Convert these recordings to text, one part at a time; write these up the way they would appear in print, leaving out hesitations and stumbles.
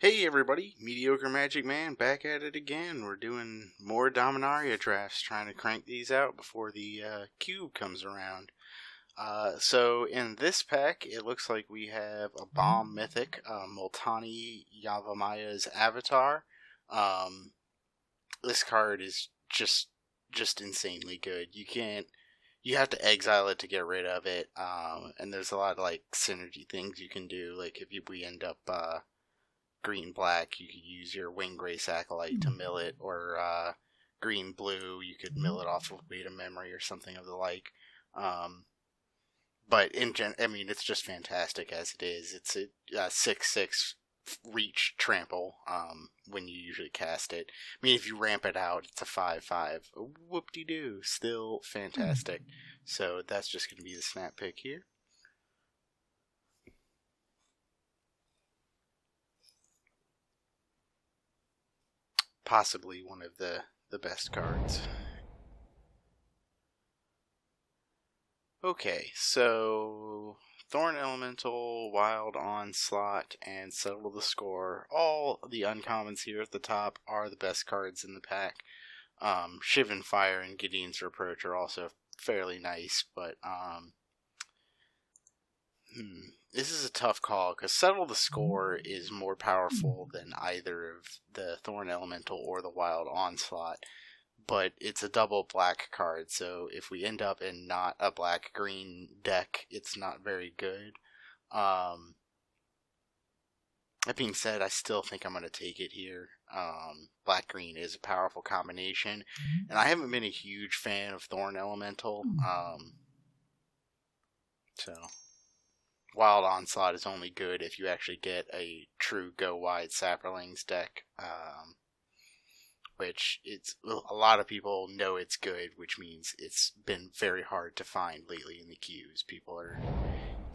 Hey everybody, Mediocre Magic Man back at it again. We're doing more Dominaria drafts, trying to crank these out before the cube comes around. So in this pack, it looks like we have a Bomb Mythic, Multani Yavamaya's Avatar. Um, this card is just insanely good. You have to exile it to get rid of it, and there's a lot of like synergy things you can do. Like if we end up green black, you could use your Wing Grace Acolyte to mill it, or green blue, you could mill it off of Weight of Memory or something of the like. But it's just fantastic as it is. It's a 6/6 reach trample when you usually cast it. I mean, if you ramp it out, it's a 5/5. Whoop-de-doo. Still fantastic. So that's just going to be the snap pick here. Possibly one of the best cards. Okay, so Thorn Elemental, Wild Onslaught, and Settle the Score. All the uncommons here at the top are the best cards in the pack. Shivan Fire and Gideon's Reproach are also fairly nice, but this is a tough call because Settle the Score is more powerful than either of the Thorn Elemental or the Wild Onslaught, but it's a double black card, so if we end up in not a black-green deck, it's not very good. That being said, I still think I'm going to take it here. Black-green is a powerful combination, and I haven't been a huge fan of Thorn Elemental, so Wild Onslaught is only good if you actually get a true go-wide Saprolings deck, which a lot of people know it's good, which means it's been very hard to find lately in the queues. People are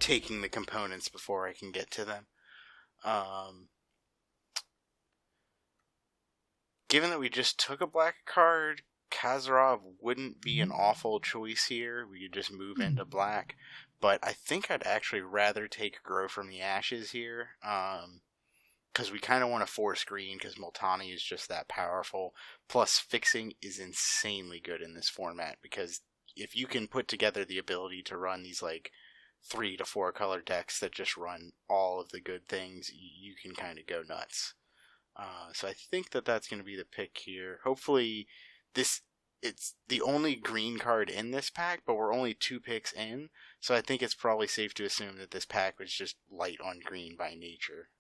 taking the components before I can get to them. Given that we just took a black card, Kazarov wouldn't be an awful choice here. We could just move into black. But I think I'd actually rather take Grow from the Ashes here. Because we kind of want to force green, because Multani is just that powerful. Plus, Fixing is insanely good in this format, because if you can put together the ability to run these, 3 to 4 color decks that just run all of the good things, you can kind of go nuts. So I think that's going to be the pick here. Hopefully, it's the only green card in this pack, but we're only 2 picks in, so I think it's probably safe to assume that this pack was just light on green by nature.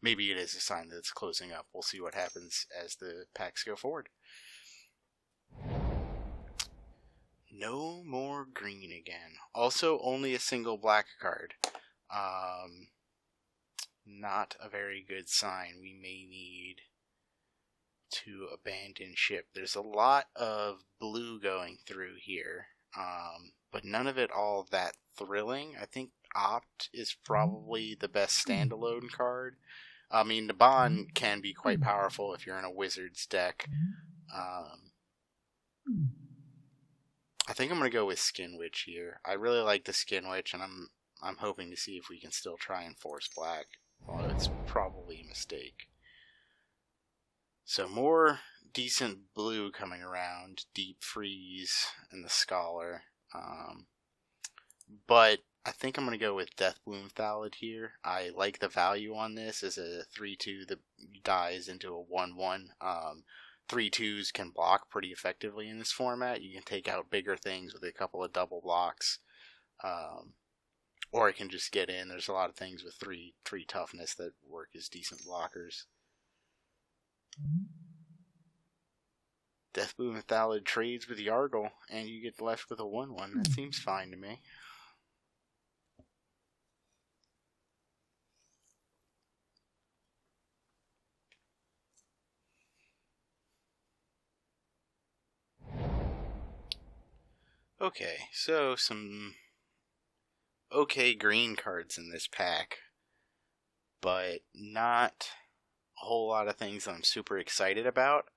Maybe it is a sign that it's closing up. We'll see what happens as the packs go forward. No more green again. Also, only a single black card. Not a very good sign. We may need to abandon ship. There's a lot of blue going through here, but none of it all that thrilling. I think Opt is probably the best standalone card. I mean, the Bond can be quite powerful if you're in a Wizards deck. I think I'm going to go with Skin Witch here. I really like the Skin Witch, and I'm hoping to see if we can still try and force black, although it's probably a mistake. So more decent blue coming around, Deep Freeze and the Scholar. But I think I'm going to go with Deathbloom Thallid here. I like the value on this as a 3/2 that dies into a 1/1. 3/2s can block pretty effectively in this format. You can take out bigger things with a couple of double blocks. Or it can just get in. There's a lot of things with 3 toughness that work as decent blockers. Deathbloom Thallid trades with Yargle, and you get left with a 1/1. That seems fine to me. Okay, so some okay green cards in this pack, but not a whole lot of things that I'm super excited about.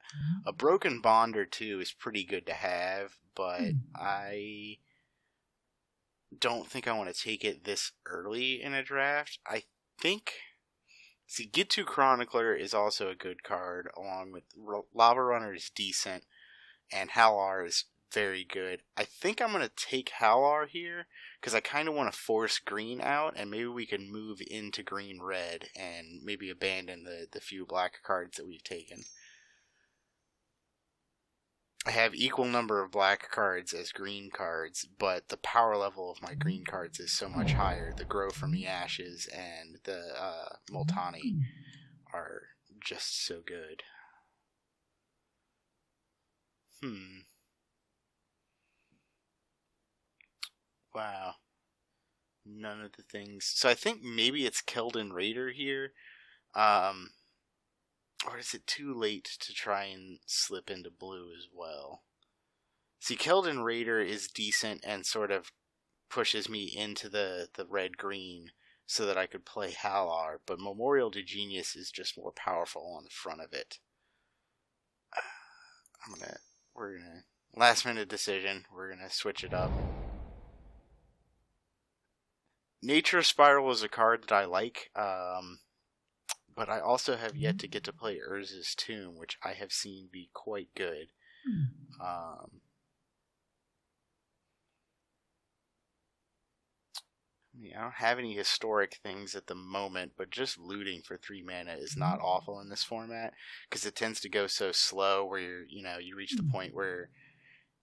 A Broken Bond or 2 is pretty good to have, but I don't think I want to take it this early in a draft. I think See, Get To Chronicler is also a good card, along with Lava Runner is decent, and Halar is very good. I think I'm going to take Halar here, because I kind of want to force green out, and maybe we can move into green-red, and maybe abandon the few black cards that we've taken. I have equal number of black cards as green cards, but the power level of my green cards is so much higher. The Grow from the Ashes and the Multani are just so good. Wow. None of the things. So I think maybe it's Keldon Raider here. Or is it too late to try and slip into blue as well? See, Keldon Raider is decent and sort of pushes me into the red-green so that I could play Halar, but Memorial to Genius is just more powerful on the front of it. We're gonna, last minute decision, we're gonna switch it up. Nature Spiral is a card that I like, but I also have yet to get to play Urza's Tomb, which I have seen be quite good. I don't have any historic things at the moment, but just looting for 3 mana is not awful in this format, because it tends to go so slow where you reach the point where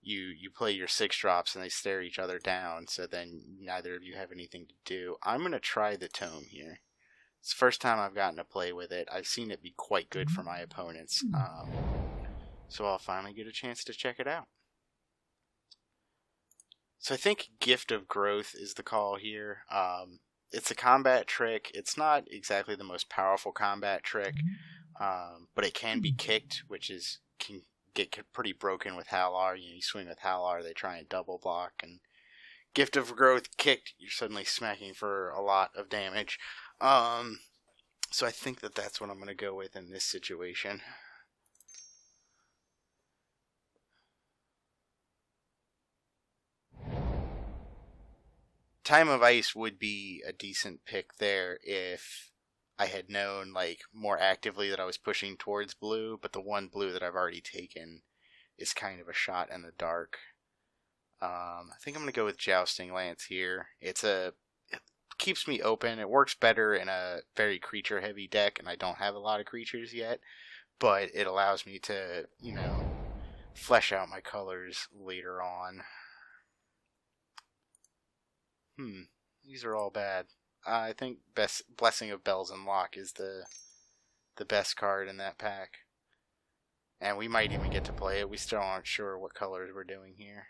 you play your 6 drops and they stare each other down, so then neither of you have anything to do. I'm going to try the Tome here. It's the first time I've gotten to play with it. I've seen it be quite good for my opponents, so I'll finally get a chance to check it out. So I think Gift of Growth is the call here. It's a combat trick. It's not exactly the most powerful combat trick, but it can be kicked, which can get pretty broken with Halar. You swing with Halar, they try and double block, and Gift of Growth kicked, you're suddenly smacking for a lot of damage. So I think that's what I'm going to go with in this situation. Time of Ice would be a decent pick there if I had known more actively that I was pushing towards blue, but the one blue that I've already taken is kind of a shot in the dark. I think I'm going to go with Jousting Lance here. It keeps me open. It works better in a very creature-heavy deck, and I don't have a lot of creatures yet, but it allows me to, flesh out my colors later on. These are all bad. I think Blessing of Bells and Lock is the best card in that pack. And we might even get to play it. We still aren't sure what colors we're doing here.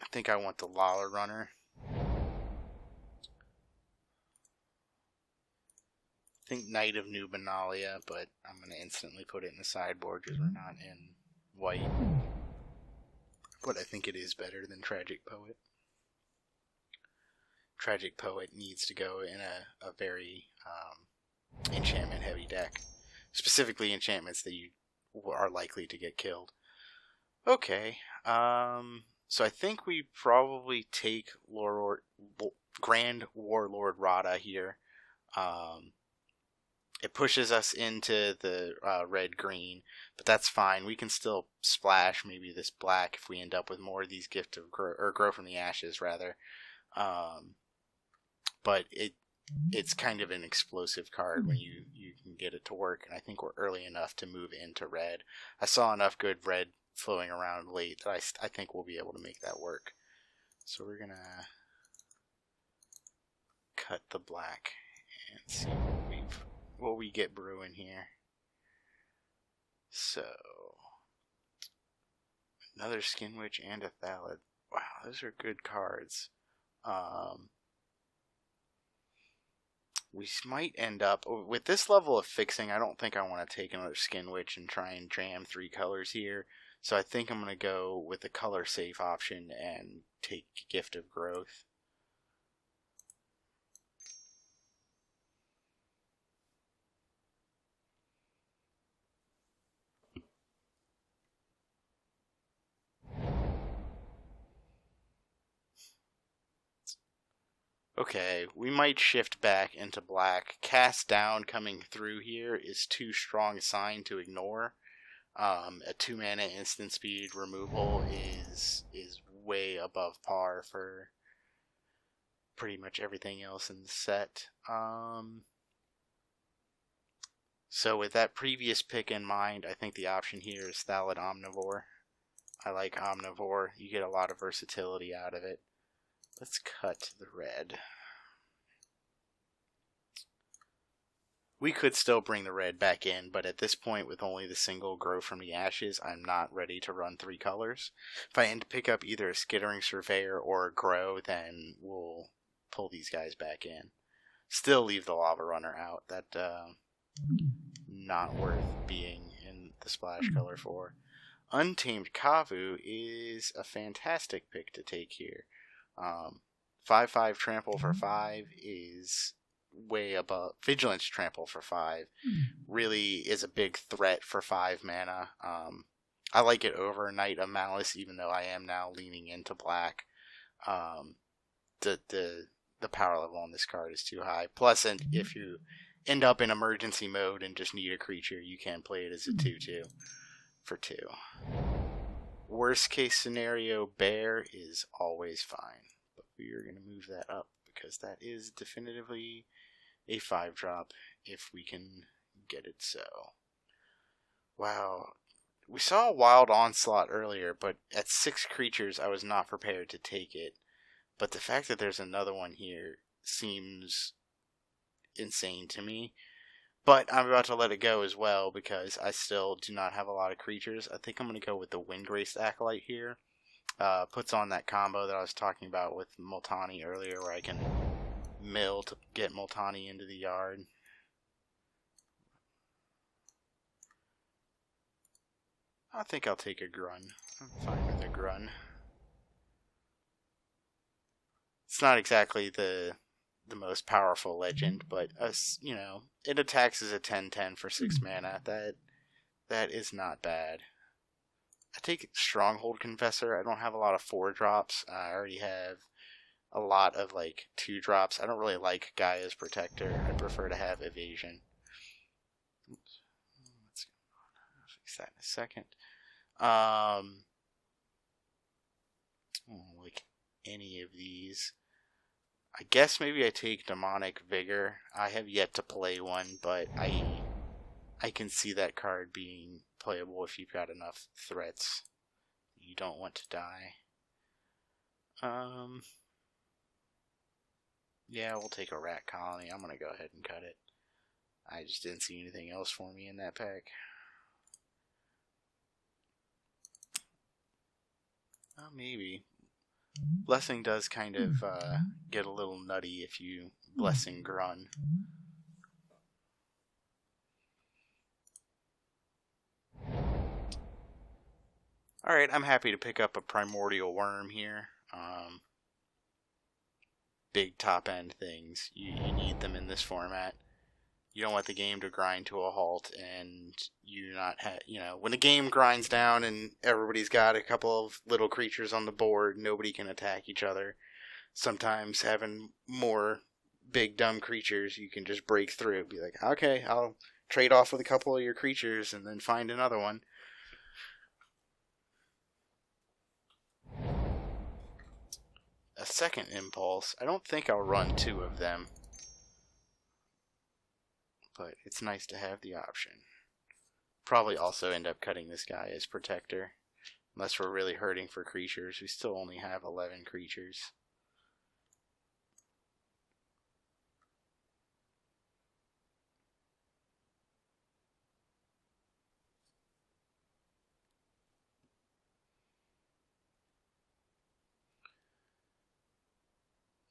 I think I want the Lala Runner. I think Knight of New Benalia, but I'm going to instantly put it in the sideboard because we're not in white. But I think it is better than Tragic Poet. Tragic Poet needs to go in a very enchantment-heavy deck. Specifically enchantments that you are likely to get killed. Okay, so I think we probably take Grand Warlord Rada here. It pushes us into the red-green, but that's fine. We can still splash maybe this black if we end up with more of these Gift of Grow from the Ashes, rather. But it's kind of an explosive card when you can get it to work, and I think we're early enough to move into red. I saw enough good red flowing around late that I think we'll be able to make that work. So we're gonna cut the black and see what we get brewing here. So another Skin Witch and a Thallid. Wow, those are good cards. We might end up with this level of fixing. I don't think I want to take another Skin Witch and try and jam 3 colors here. So I think I'm going to go with the color safe option and take Gift of Growth. Okay, we might shift back into black. Cast down coming through here is too strong a sign to ignore. A 2-mana instant speed removal is way above par for pretty much everything else in the set. So with that previous pick in mind, I think the option here is Thallid Omnivore. I like Omnivore. You get a lot of versatility out of it. Let's cut the red. We could still bring the red back in, but at this point, with only the single Grow from the Ashes, I'm not ready to run 3 colors. If I end to pick up either a Skittering Surveyor or a Grow, then we'll pull these guys back in. Still leave the Lava Runner out. That, not worth being in the splash color for. Untamed Kavu is a fantastic pick to take here. 5/5 Trample for 5 is way above. Vigilance Trample for 5 really is a big threat for 5 mana. I like it over Knight of Malice, even though I am now leaning into black. The power level on this card is too high. Plus, and if you end up in emergency mode and just need a creature, you can play it as a 2/2 for 2. Worst case scenario, Bear is always fine. But we are going to move that up because that is definitively a 5-drop if we can get it so. Wow. We saw a Wild Onslaught earlier, but at 6 creatures I was not prepared to take it. But the fact that there's another one here seems insane to me. But I'm about to let it go as well because I still do not have a lot of creatures. I think I'm going to go with the Windgraced Acolyte here. Puts on that combo that I was talking about with Multani earlier, where I can mill to get Multani into the yard. I think I'll take a Grun. I'm fine with a Grun. It's not exactly the most powerful legend, but it attacks as a 10/10 for 6 mana. That is not bad. I take Stronghold Confessor. I don't have a lot of 4-drops. I already have a lot of 2-drops. I don't really like Gaia's Protector. I prefer to have Evasion. Oops. I'll fix that in a second. I don't like any of these. I guess maybe I take Demonic Vigor. I have yet to play one, but I can see that card being playable if you've got enough threats. You don't want to die. Yeah, we'll take a Rat Colony. I'm going to go ahead and cut it. I just didn't see anything else for me in that pack. Well, maybe. Blessing does kind of get a little nutty if you Blessing Grun. Alright, I'm happy to pick up a Primordial Worm here. Big top-end things. You need them in this format. You don't want the game to grind to a halt, and you not when the game grinds down and everybody's got a couple of little creatures on the board, nobody can attack each other. Sometimes having more big dumb creatures, you can just break through. Be like, okay, I'll trade off with a couple of your creatures and then find another one. A second impulse. I don't think I'll run 2 of them. But it's nice to have the option. Probably also end up cutting this guy as Protector. Unless we're really hurting for creatures. We still only have 11 creatures.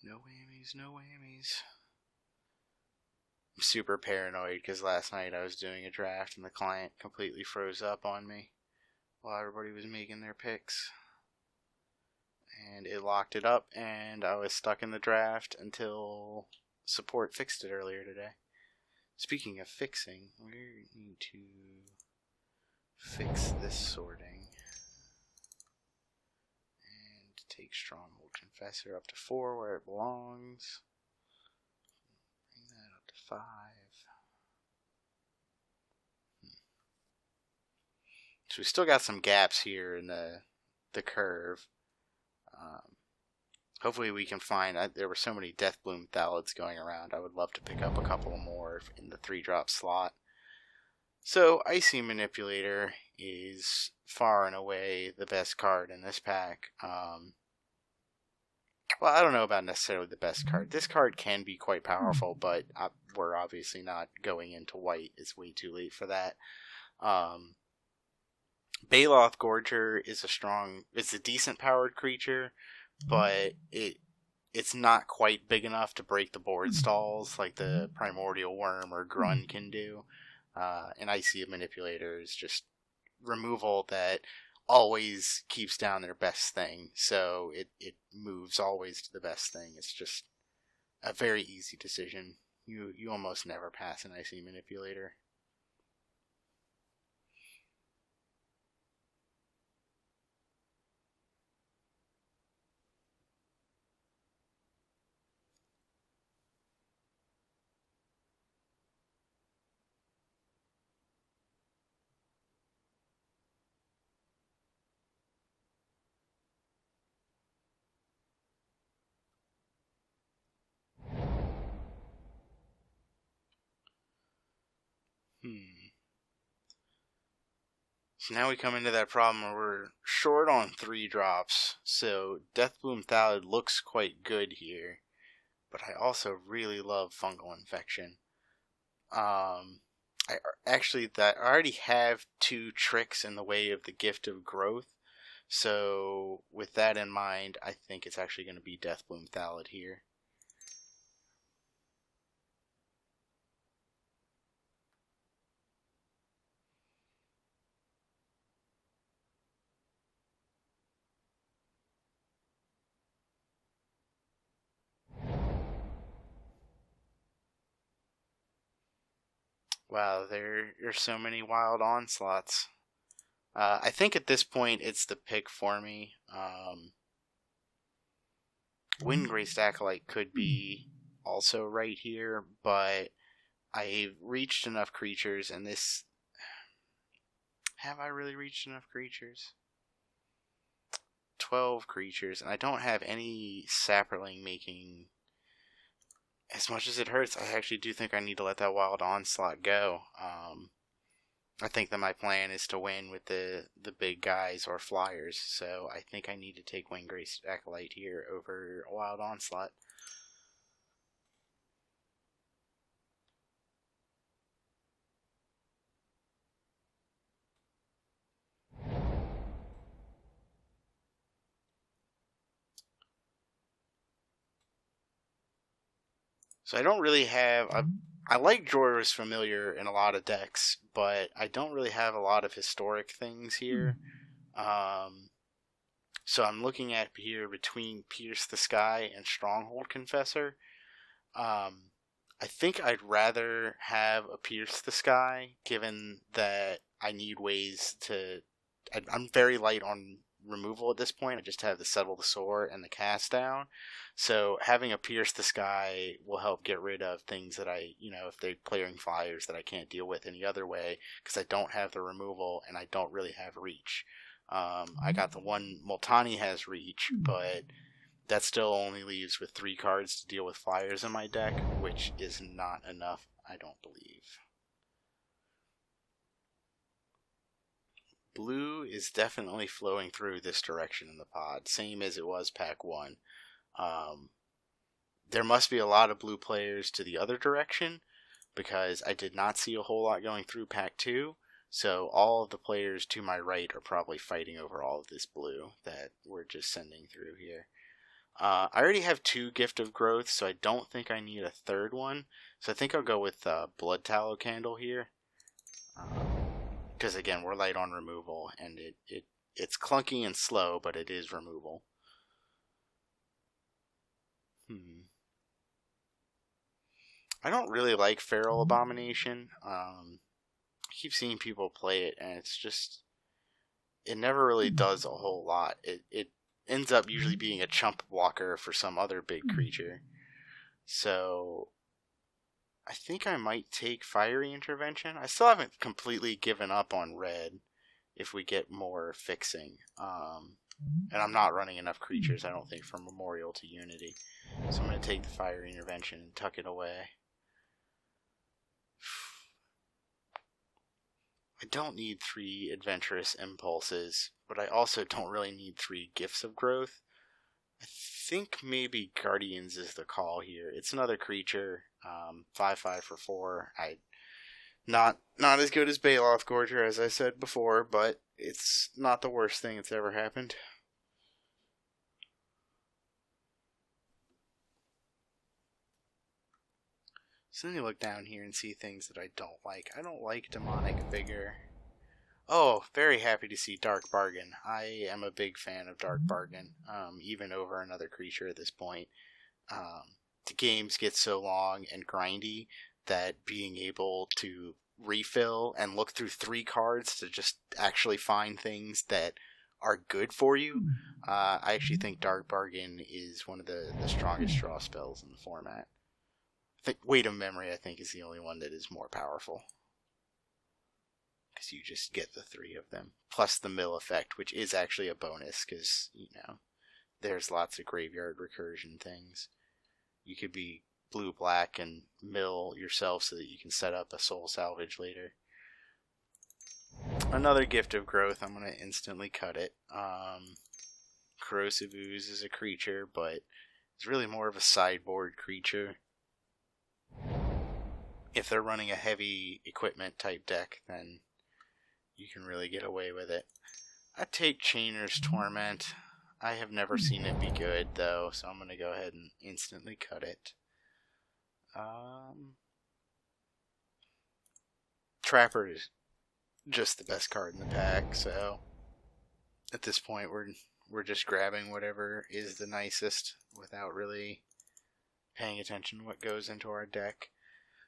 No whammies, no whammies. I'm super paranoid because last night I was doing a draft and the client completely froze up on me while everybody was making their picks. And it locked it up and I was stuck in the draft until support fixed it earlier today. Speaking of fixing, we need to fix this sorting. And take Stronghold Confessor up to 4 where it belongs. 5. So we still got some gaps here in the curve. Hopefully we can find... there were so many Deathbloom Thalids going around. I would love to pick up a couple more in the 3-drop slot. So Icy Manipulator is far and away the best card in this pack. Well, I don't know about necessarily the best card. This card can be quite powerful, but we're obviously not going into white. It's way too late for that. Baloth Gorger is it's a decent powered creature, but it's not quite big enough to break the board stalls like the Primordial Worm or Grun can do. And Icy Manipulator is just removal that always keeps down their best thing, so it moves always to the best thing. It's just a very easy decision. You almost never pass an Icy Manipulator. So now we come into that problem where we're short on 3 drops. So Deathbloom Thalid looks quite good here, but I also really love Fungal Infection. I already have 2 tricks in the way of the Gift of Growth. So with that in mind, I think it's actually going to be Deathbloom Thalid here. Wow, there are so many wild onslaughts. I think at this point it's the pick for me. Windgraced Acolyte could be also right here, but I've reached enough creatures, and this... Have I really reached enough creatures? 12 creatures, and I don't have any Saproling making... As much as it hurts, I actually do think I need to let that Wild Onslaught go. I think that my plan is to win with the big guys or flyers, so I think I need to take Windgraced Acolyte here over a Wild Onslaught. So I don't really have... I like Jorah's Familiar in a lot of decks, but I don't really have a lot of historic things here. So I'm looking at here between Pierce the Sky and Stronghold Confessor. I think I'd rather have a Pierce the Sky, given that I need ways to... I'm very light on removal at this point. I just have the Settle the Sore and the Cast Down. So having a Pierce the Sky will help get rid of things that if they're clearing flyers that I can't deal with any other way, because I don't have the removal and I don't really have reach. I got the one Multani has reach, but that still only leaves with 3 cards to deal with flyers in my deck, which is not enough, I don't believe. Blue is definitely flowing through this direction in the pod, same as it was pack 1. There must be a lot of blue players to the other direction, because I did not see a whole lot going through pack 2, so all of the players to my right are probably fighting over all of this blue that we're just sending through here. I already have 2 Gift of Growth, so I don't think I need a 3rd one, so I think I'll go with Blood Tallow Candle here. Because again, we're light on removal, and it's clunky and slow, but it is removal. I don't really like Feral Abomination. I keep seeing people play it, and it never really does a whole lot. It ends up usually being a chump blocker for some other big creature. So I think I might take Fiery Intervention. I still haven't completely given up on red if we get more fixing. And I'm not running enough creatures, I don't think, from Memorial to Unity. So I'm going to take the Fiery Intervention and tuck it away. I don't need 3 Adventurous Impulses, but I also don't really need 3 Gifts of Growth. I think maybe Guardians is the call here. It's another creature, 5/5 for 4. Not as good as Baloth Gorger, as I said before, but it's not the worst thing that's ever happened. So then you look down here and see things that I don't like. I don't like Demonic Vigor. Oh, very happy to see Dark Bargain. I am a big fan of Dark Bargain, even over another creature at this point. The games get so long and grindy that being able to refill and look through 3 cards to just actually find things that are good for you, I actually think Dark Bargain is one of the strongest draw spells in the format. I think Weight of Memory, I think, is the only one that is more powerful. Because you just get the 3 of them. Plus the mill effect, which is actually a bonus, because, there's lots of graveyard recursion things. You could be blue-black and mill yourself so that you can set up a soul salvage later. Another Gift of Growth, I'm going to instantly cut it. Corrosive Ooze is a creature, but it's really more of a sideboard creature. If they're running a heavy equipment type deck, then you can really get away with it. I take Chainer's Torment. I have never seen it be good, though, so I'm going to go ahead and instantly cut it. Trapper is just the best card in the pack, so at this point we're just grabbing whatever is the nicest without really paying attention to what goes into our deck.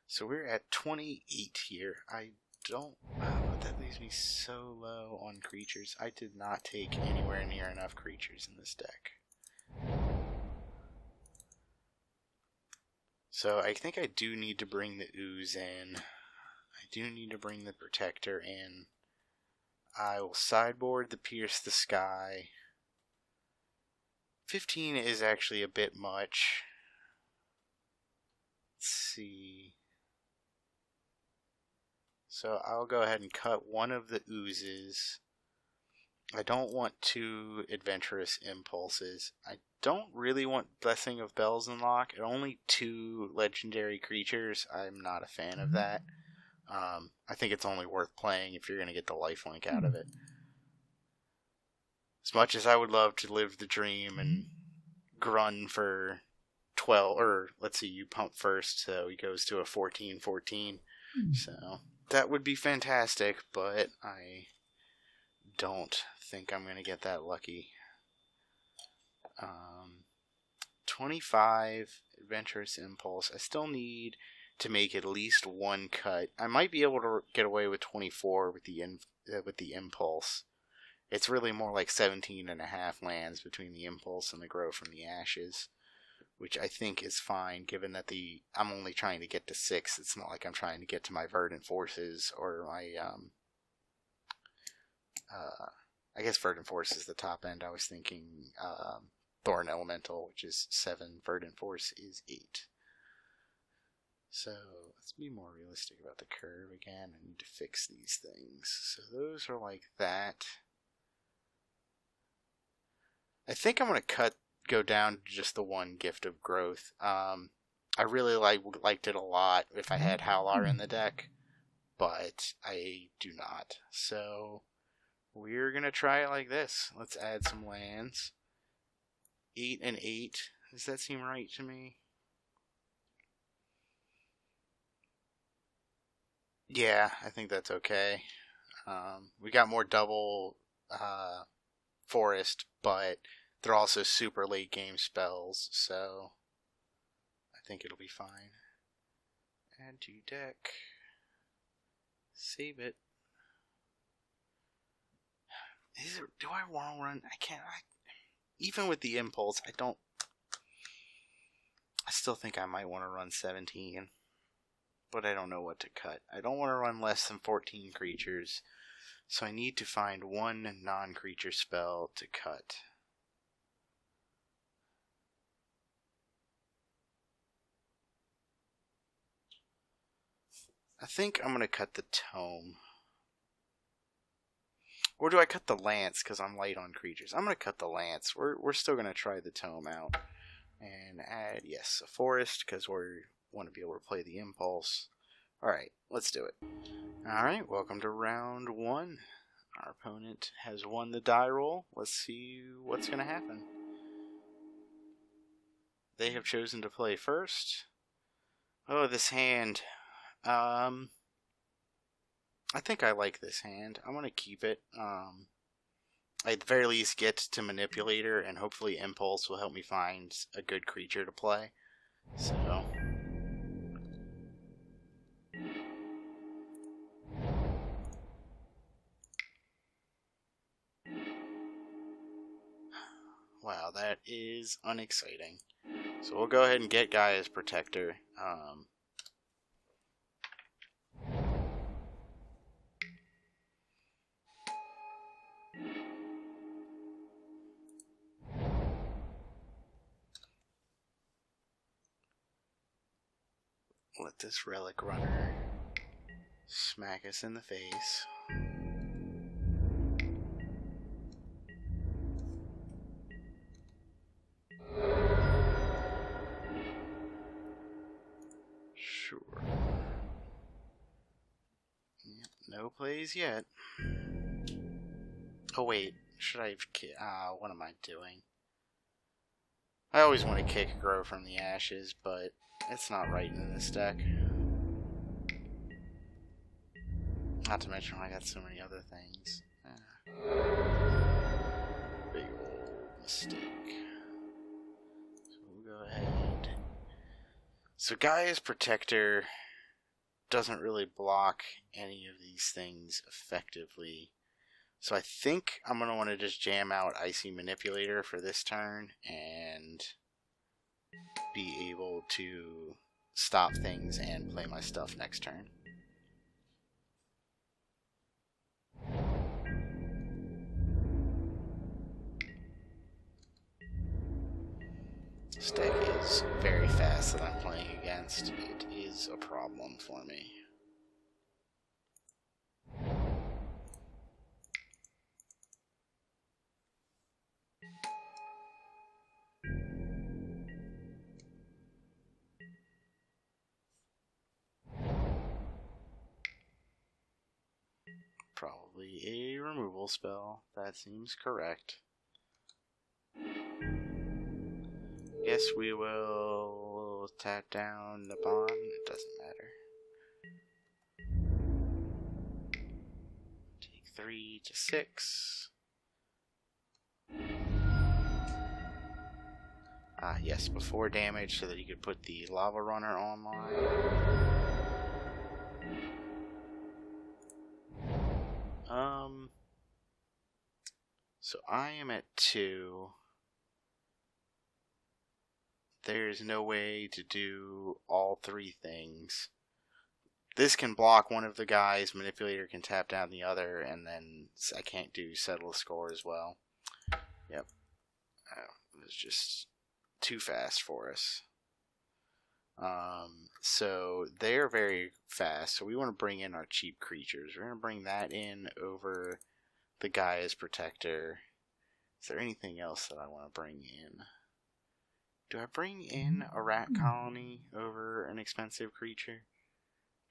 So we're at 28 here. That leaves me so low on creatures. I did not take anywhere near enough creatures in this deck. So I think I do need to bring the Ooze in. I do need to bring the Protector in. I will sideboard the Pierce the Sky. 15 is actually a bit much. Let's see. So I'll go ahead and cut one of the Oozes. I don't want 2 Adventurous Impulses. I don't really want Blessing of Bells Unlock. At only 2 legendary creatures, I'm not a fan of that. I think it's only worth playing if you're going to get the lifelink out of it. As much as I would love to live the dream and grun for 12, or let's see, you pump first, so he goes to a 14/14. So that would be fantastic, but I don't think I'm going to get that lucky. 25 Adventurous Impulse. I still need to make at least 1 cut. I might be able to get away with 24 with the Impulse. It's really more like 17.5 lands between the Impulse and the Grow from the Ashes, which I think is fine, given that I'm only trying to get to 6. It's not like I'm trying to get to my Verdant Forces or my, I guess Verdant Force is the top end. I was thinking Thorn Elemental, which is 7. Verdant Force is 8. So let's be more realistic about the curve again. I need to fix these things. So those are like that. I think I'm going to go down to just the 1 Gift of Growth. I really liked it a lot if I had Howlar in the deck, but I do not. So we're going to try it like this. Let's add some lands. 8 and 8. Does that seem right to me? Yeah, I think that's okay. We got more double forest, but they're also super late game spells, so I think it'll be fine. Add to deck. Save it. Do I want to run? I can't. Even with the Impulse, I still think I might want to run 17. but I don't know what to cut. I don't want to run less than 14 creatures, so I need to find one non-creature spell to cut. I think I'm going to cut the Tome. Or do I cut the Lance because I'm light on creatures? I'm going to cut the Lance. We're still going to try the Tome out. And add, yes, a Forest because we want to be able to play the Impulse. Alright, let's do it. Alright, welcome to round 1. Our opponent has won the die roll. Let's see what's going to happen. They have chosen to play first. Oh, this hand. I think I like this hand. I'm going to keep it. I at the very least get to Manipulator, and hopefully Impulse will help me find a good creature to play. So... wow, that is unexciting. So we'll go ahead and get Gaia's Protector. Let this Relic Runner smack us in the face. Sure. Yep, no plays yet. Oh wait, should I have what am I doing? I always want to kick Grow from the Ashes, but it's not right in this deck. Not to mention I got so many other things. Big old mistake. So we'll go ahead. So Gaia's Protector doesn't really block any of these things effectively. So I think I'm going to want to just jam out Icy Manipulator for this turn and be able to stop things and play my stuff next turn. This deck is very fast that I'm playing against. It is a problem for me. Probably a removal spell. That seems correct. Yes, we will tap down the bond. It doesn't matter. Take 3 to 6. Yes, before damage so that you could put the Lava Runner online. So I am at 2. There's no way to do all 3 things. This can block one of the guys, Manipulator can tap down the other, and then I can't do Settle the Score as well. Yep. It was just too fast for us. So they're very fast, so we want to bring in our cheap creatures. We're going to bring that in over the Gaia's Protector. Is there anything else that I want to bring in? Do I bring in a rat colony over an expensive creature?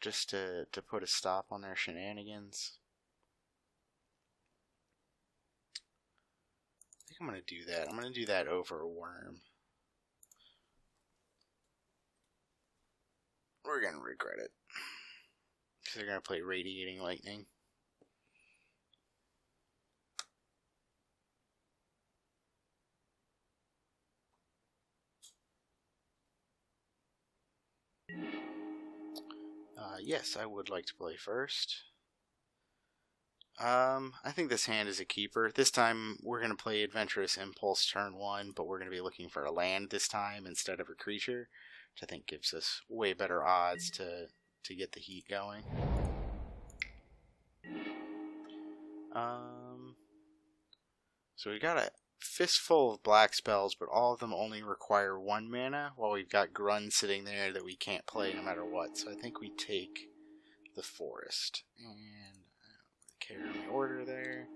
Just to put a stop on their shenanigans? I think I'm going to do that. I'm going to do that over a worm. We're going to regret it. Because they're going to play Radiating Lightning. Yes, I would like to play first. I think this hand is a keeper. This time we're going to play Adventurous Impulse turn 1, but we're going to be looking for a land this time instead of a creature, which I think gives us way better odds to to get the heat going. So we got a fistful of black spells, but all of them only require 1 mana, while we've got Grun sitting there that we can't play no matter what. So I think we take the forest. And carry on the order there.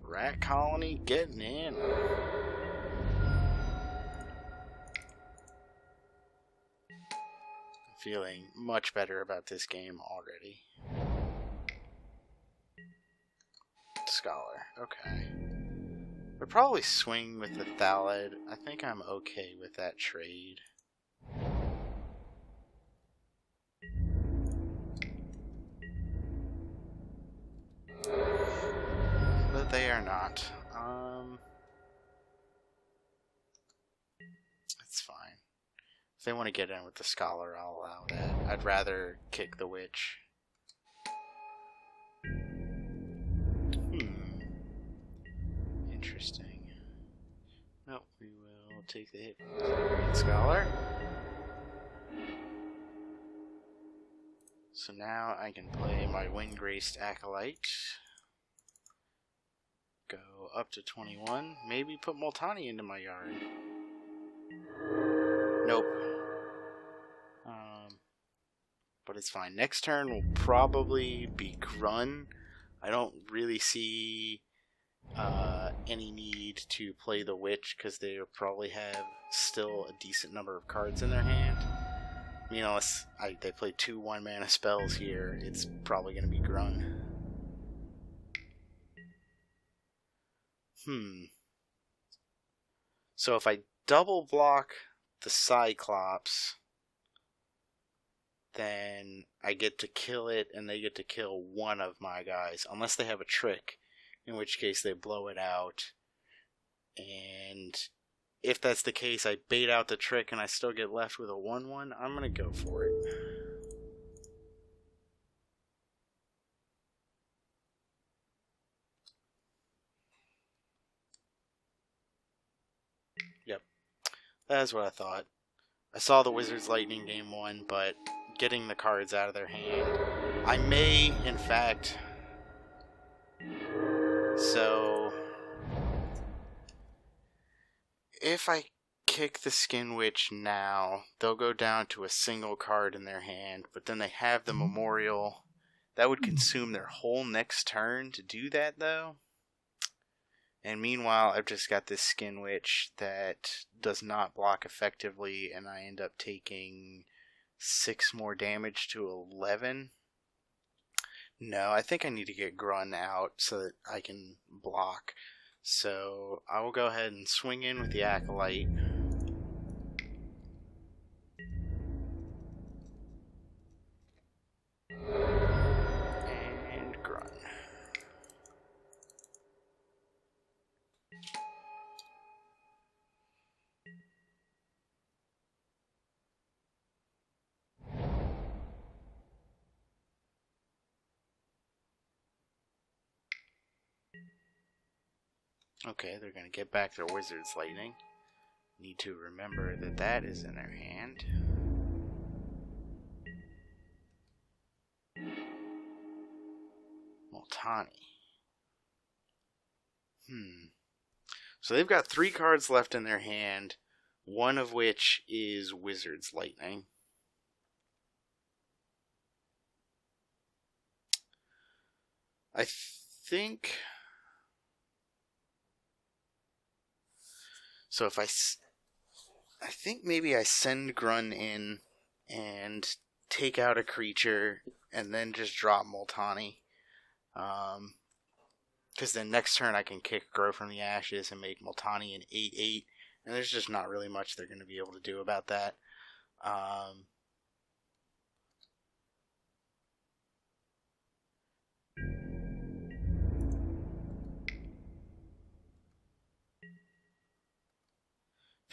Rat colony getting in. Feeling much better about this game already. Scholar, okay. Would probably swing with the Thalid. I think I'm okay with that trade. But they are not. That's fine. If they want to get in with the Scholar, I'll allow that. I'd rather kick the Witch. Interesting. Nope, we will take the hit from the Scholar. So now I can play my Windgraced Acolyte. Go up to 21. Maybe put Multani into my yard. Nope. But it's fine. Next turn will probably be Grun. I don't really see any need to play the Witch because they probably have still a decent number of cards in their hand. I mean, unless they play 2 1-mana spells here, it's probably going to be Grun. So if I double block the Cyclops, then I get to kill it and they get to kill one of my guys, unless they have a trick, in which case they blow it out. And if that's the case, I bait out the trick and I still get left with a 1/1, I'm going to go for it. Yep, that's what I thought. I saw the Wizards Lightning game 1, but getting the cards out of their hand, I may, in fact... So, if I kick the Skin Witch now, they'll go down to a single card in their hand, but then they have the Memorial. That would consume their whole next turn to do that, though. And meanwhile, I've just got this Skin Witch that does not block effectively, and I end up taking 6 more damage to 11. No, I think I need to get Grun out so that I can block. So I will go ahead and swing in with the Acolyte. And Grun. Okay, they're going to get back their Wizard's Lightning. Need to remember that that is in their hand. Multani. So they've got 3 cards left in their hand, one of which is Wizard's Lightning. I think... So if I think maybe I send Grun in and take out a creature and then just drop Multani. Because then next turn I can kick Grow from the Ashes and make Multani an 8/8. And there's just not really much they're going to be able to do about that.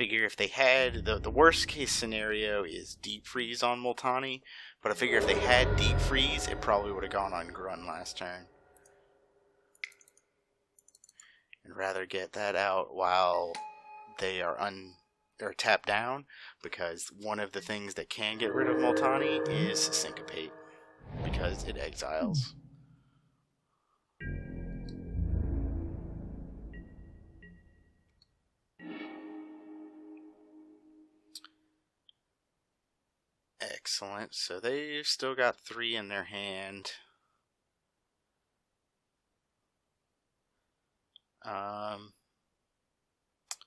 figure if they had, the worst case scenario is Deep Freeze on Multani, but I figure if they had Deep Freeze, it probably would have gone on Grun last turn. And rather get that out while they are tapped down, because one of the things that can get rid of Multani is Syncopate, because it exiles. Excellent. So they've still got 3 in their hand.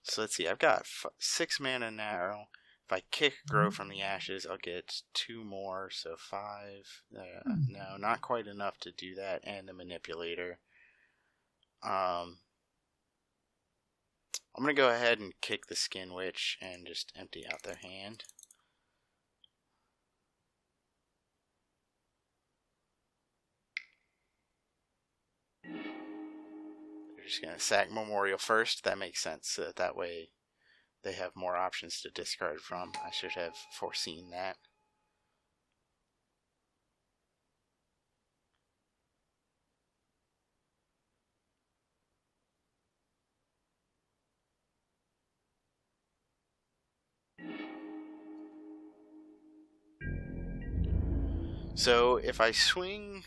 So let's see. I've got 6 mana now. If I kick Grow from the Ashes, I'll get 2 more, so 5. No, not quite enough to do that, and the Manipulator. I'm going to go ahead and kick the Skin Witch and just empty out their hand. They're just going to sack Memorial first. That makes sense, so that way they have more options to discard from. I should have foreseen that. So if I swing,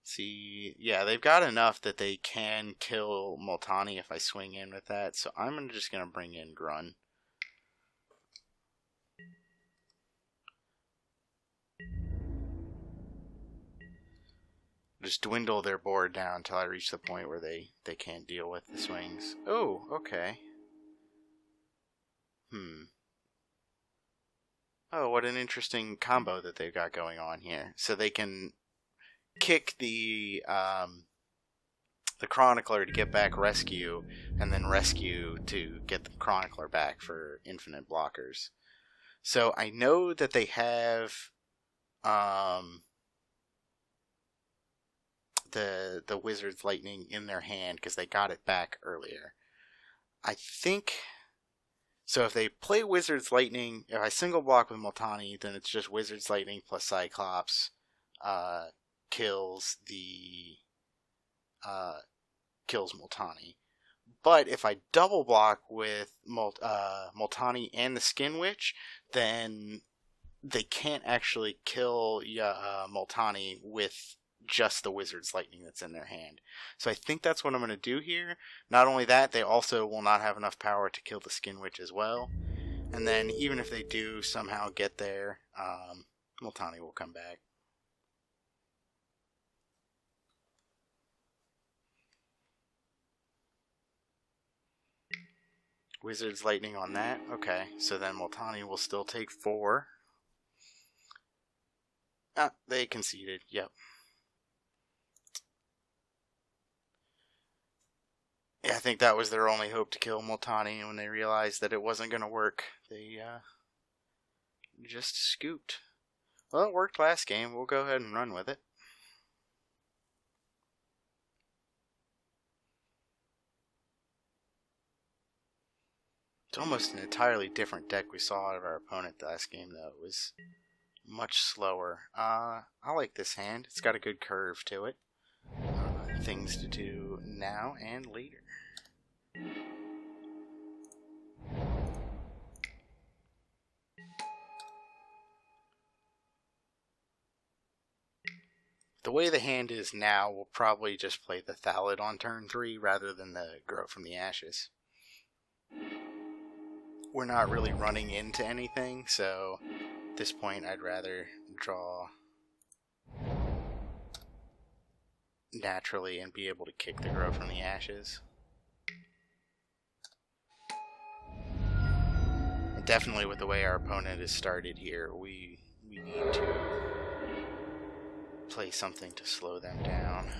see, yeah, they've got enough that they can kill Multani if I swing in with that. So I'm just going to bring in Grun. Just dwindle their board down until I reach the point where they can't deal with the swings. Oh, okay. Oh, what an interesting combo that they've got going on here. So they can kick the Chronicler to get back Rescue, and then Rescue to get the Chronicler back for infinite blockers. So I know that they have the Wizard's Lightning in their hand because they got it back earlier. I think... So if they play Wizard's Lightning, if I single block with Multani, then it's just Wizard's Lightning plus Cyclops kills Multani. But if I double block with Multani and the Skin Witch, then they can't actually kill Multani with just the Wizard's Lightning that's in their hand. So I think that's what I'm going to do here. Not only that, they also will not have enough power to kill the Skin Witch as well. And then even if they do somehow get there, Multani will come back. Wizard's Lightning on that. Okay, so then Multani will still take 4. Ah, they conceded. Yep. Yeah, I think that was their only hope to kill Multani, and when they realized that it wasn't going to work, they just scooped. Well, it worked last game. We'll go ahead and run with it. It's almost an entirely different deck we saw out of our opponent last game, though. It was much slower. I like this hand. It's got a good curve to it. Things to do now and later. The way the hand is now, we'll probably just play the Thallid on turn 3 rather than the Grow from the Ashes. We're not really running into anything, so at this point I'd rather draw naturally and be able to kick the Grow from the Ashes. And definitely with the way our opponent is started here, we need to play something to slow them down.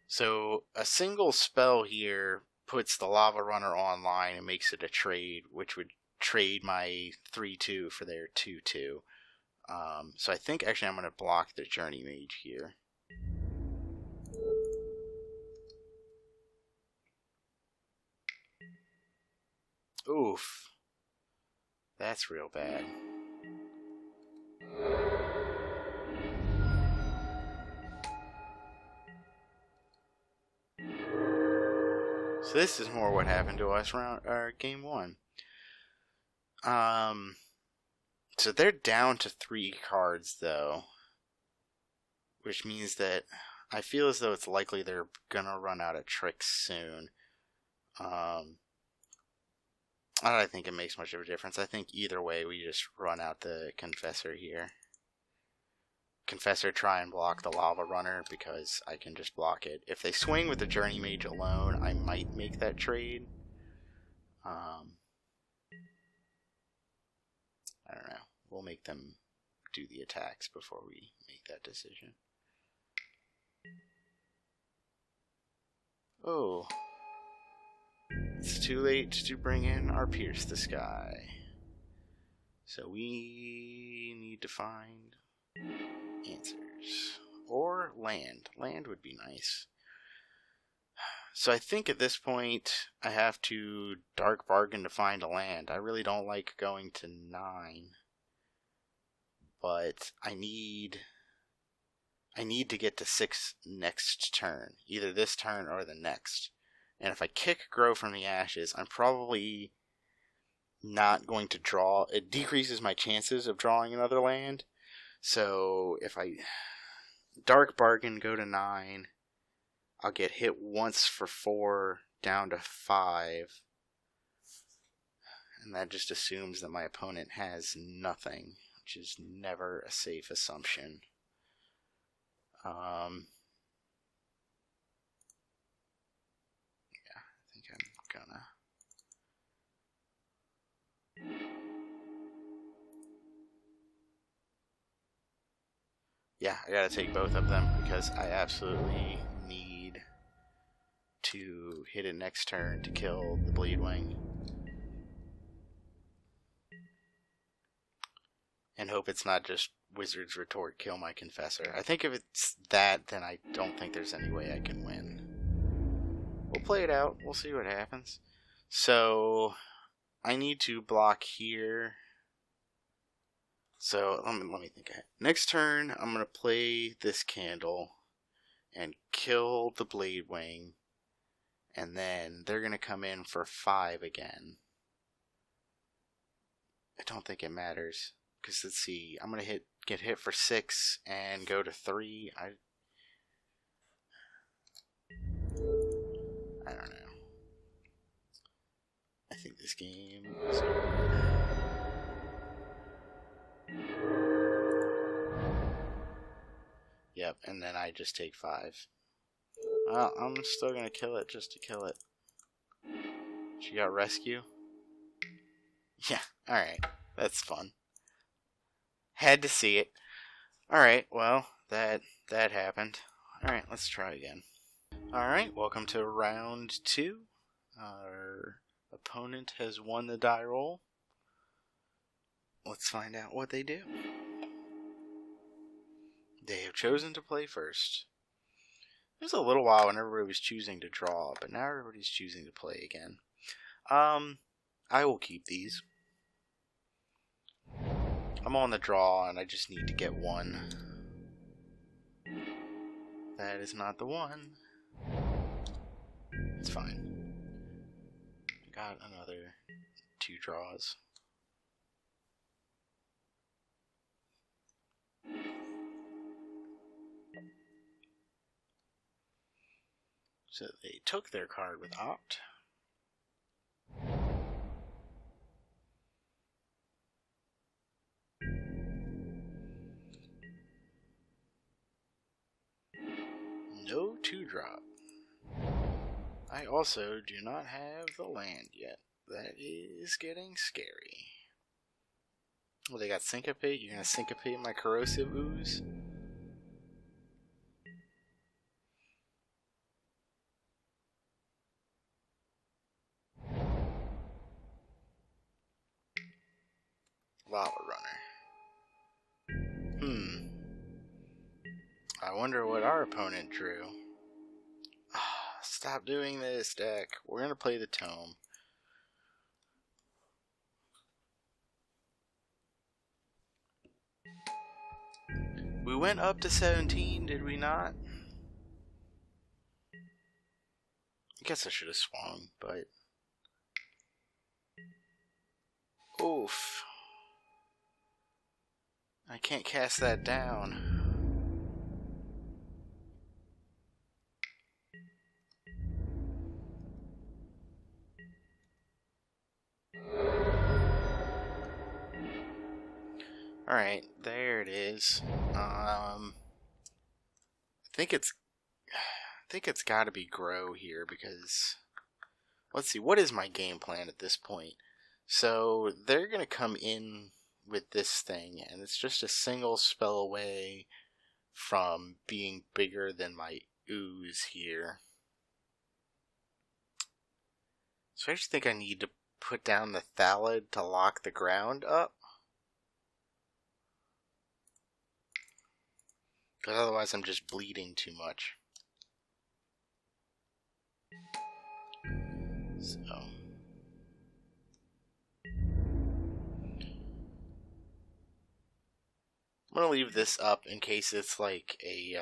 So a single spell here puts the Lava Runner online and makes it a trade, which would trade my 3/2 for their 2/2. So I think actually I'm going to block the Journey Mage here. Oof. That's real bad. So this is more what happened to us game 1. So they're down to 3 cards though, which means that I feel as though it's likely they're gonna run out of tricks soon. I don't think it makes much of a difference. I think either way we just run out the Confessor here. Confessor, try and block the Lava Runner because I can just block it. If they swing with the Journey Mage alone, I might make that trade. I don't know. We'll make them do the attacks before we make that decision. Oh. It's too late to bring in our Pierce the Sky. So we need to find answers. Or land. Land would be nice. So I think at this point I have to Dark Bargain to find a land. I really don't like going to 9. But I need to get to 6 next turn. Either this turn or the next. And if I kick Grow from the Ashes, I'm probably not going to draw. It decreases my chances of drawing another land. So if I Dark Bargain, go to 9, I'll get hit once for 4, down to 5. And that just assumes that my opponent has nothing, which is never a safe assumption. Yeah, I think I'm gonna... Yeah, I gotta take both of them because I absolutely need to hit it next turn to kill the Bleedwing. And hope it's not just Wizard's Retort, kill my Confessor. I think if it's that, then I don't think there's any way I can win. We'll play it out. We'll see what happens. So, I need to block here. So, let me think ahead. Next turn, I'm going to play this Candle and kill the Bleedwing. And then they're going to come in for 5 again. I don't think it matters. Because let's see, I'm going to get hit for 6 and go to 3. I don't know. I think this game is over. Yep, and then I just take 5. Well, I'm still going to kill it just to kill it. She got rescue? Yeah, alright. That's fun. Had to see it. Alright, well, that happened. Alright, let's try again. Alright, welcome to round 2. Our opponent has won the die roll. Let's find out what they do. They have chosen to play first. It was a little while when everybody was choosing to draw, but now everybody's choosing to play again. I will keep these. I'm on the draw, and I just need to get 1. That is not the one. It's fine. I got another 2 draws. So they took their card with Opt. No 2-drop. I also do not have the land yet. That is getting scary. Well, they got Syncopate. You're going to Syncopate my Corrosive Ooze? lava runner. I wonder what our opponent drew. Stop doing this, deck. We're going to play the tome. We went up to 17, did we not? I guess I should have swung, but... Oof. I can't cast that down. Alright, there it is. I think it's got to be grow here because let's see, what is my game plan at this point? So they're going to come in with this thing, and it's just a single spell away from being bigger than my ooze here. So I just think I need to put down the Thallid to lock the ground up. Because otherwise I'm just bleeding too much. So... I'm going to leave this up in case it's like a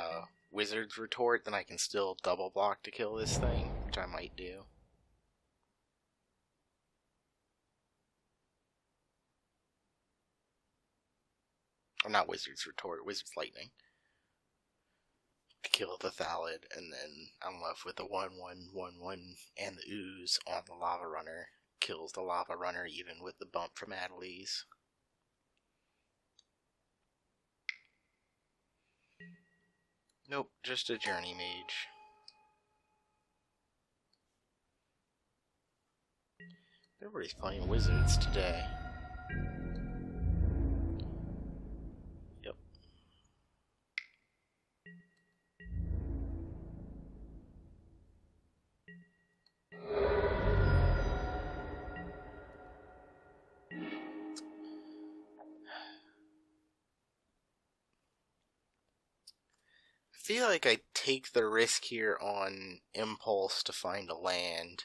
wizard's retort, then I can still double block to kill this thing, which I might do. Or not wizard's retort, wizard's lightning. To kill the Thallid, and then I'm left with a 1/1/1/1 and the ooze on the lava runner. Kills the lava runner even with the bump from Adeliz. Nope, just a journey mage. Everybody's playing wizards today. Yep. I feel like I take the risk here on impulse to find a land,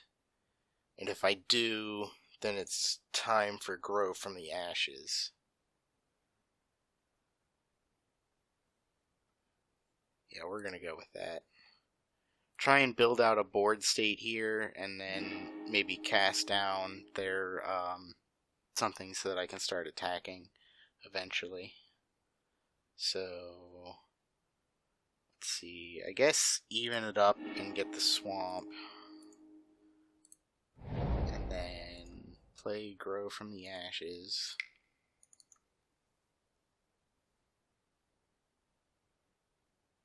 and if I do, then it's time for grow from the ashes. Yeah, we're gonna go with that. Try and build out a board state here, and then maybe cast down their something so that I can start attacking eventually. So... let's see, I guess even it up and get the swamp. And then play grow from the ashes.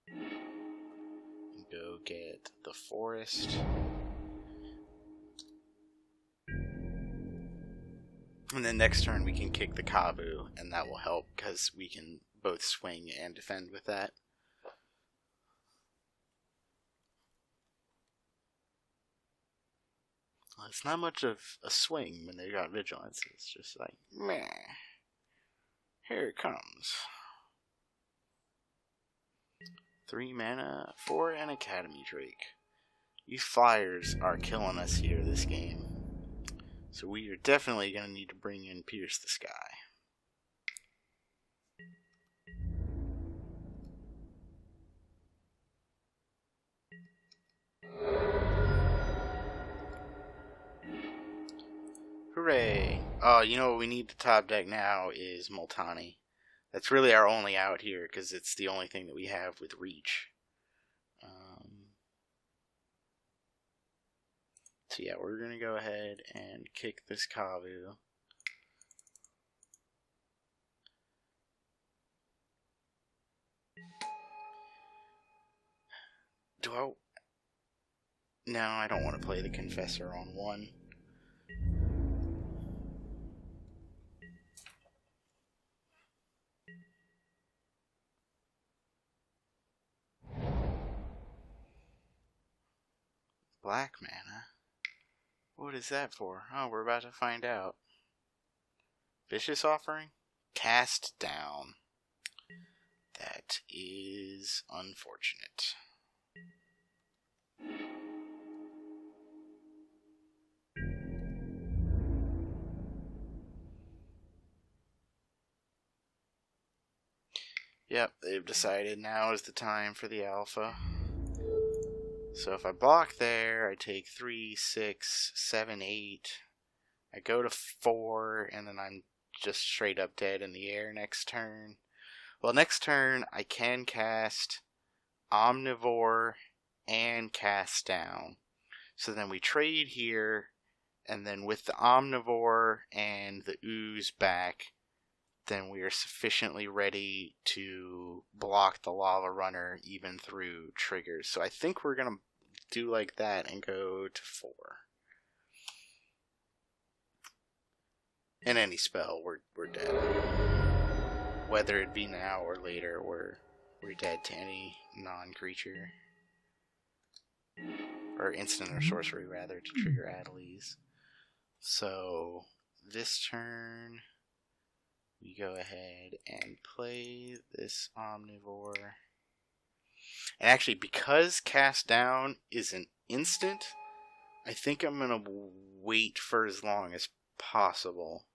And go get the forest. And then next turn we can kick the Kavu, and that will help because we can both swing and defend with that. Well, it's not much of a swing when they got vigilance. It's just like, meh. Here it comes. 3 mana, 4 and Academy Drake. These flyers are killing us here this game. So we are definitely going to need to bring in Pierce the Sky. Hooray! Oh, you know what we need to top deck now is Multani. That's really our only out here, because it's the only thing that we have with reach. So yeah, we're going to go ahead and kick this Kavu. No, I don't want to play the Confessor on 1. Black mana? What is that for? Oh, we're about to find out. Vicious Offering? Cast down. That is unfortunate. Yep, they've decided now is the time for the alpha. So if I block there, I take 3, 6, 7, 8. I go to 4, and then I'm just straight up dead in the air next turn. Well, next turn, I can cast Omnivore and Cast Down. So then we trade here, and then with the Omnivore and the Ooze back, then we are sufficiently ready to block the Lava Runner even through triggers. So I think we're going to do like that and go to 4. In any spell, we're dead. Whether it be now or later, we're dead to any non-creature. Or instant or sorcery, rather, to trigger Adelies. So, this turn, we go ahead and play this Omnivore. And actually, because Cast Down is an instant, I think I'm going to wait for as long as possible.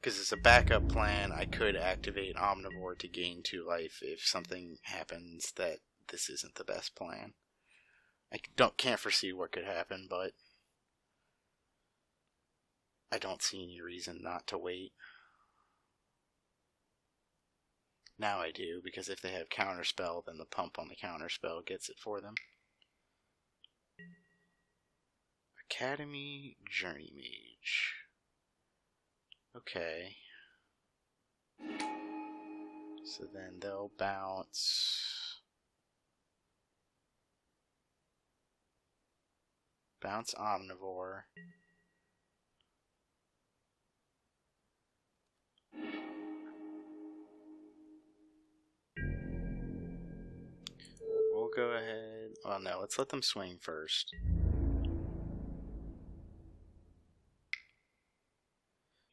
Because as a backup plan, I could activate Omnivore to gain 2 life if something happens that this isn't the best plan. I can't foresee what could happen, but I don't see any reason not to wait. Now I do, because if they have Counterspell, then the pump on the Counterspell gets it for them. Academy Journey Mage. Okay. So then they'll bounce Omnivore. We'll go ahead. Well, no, let's let them swing first.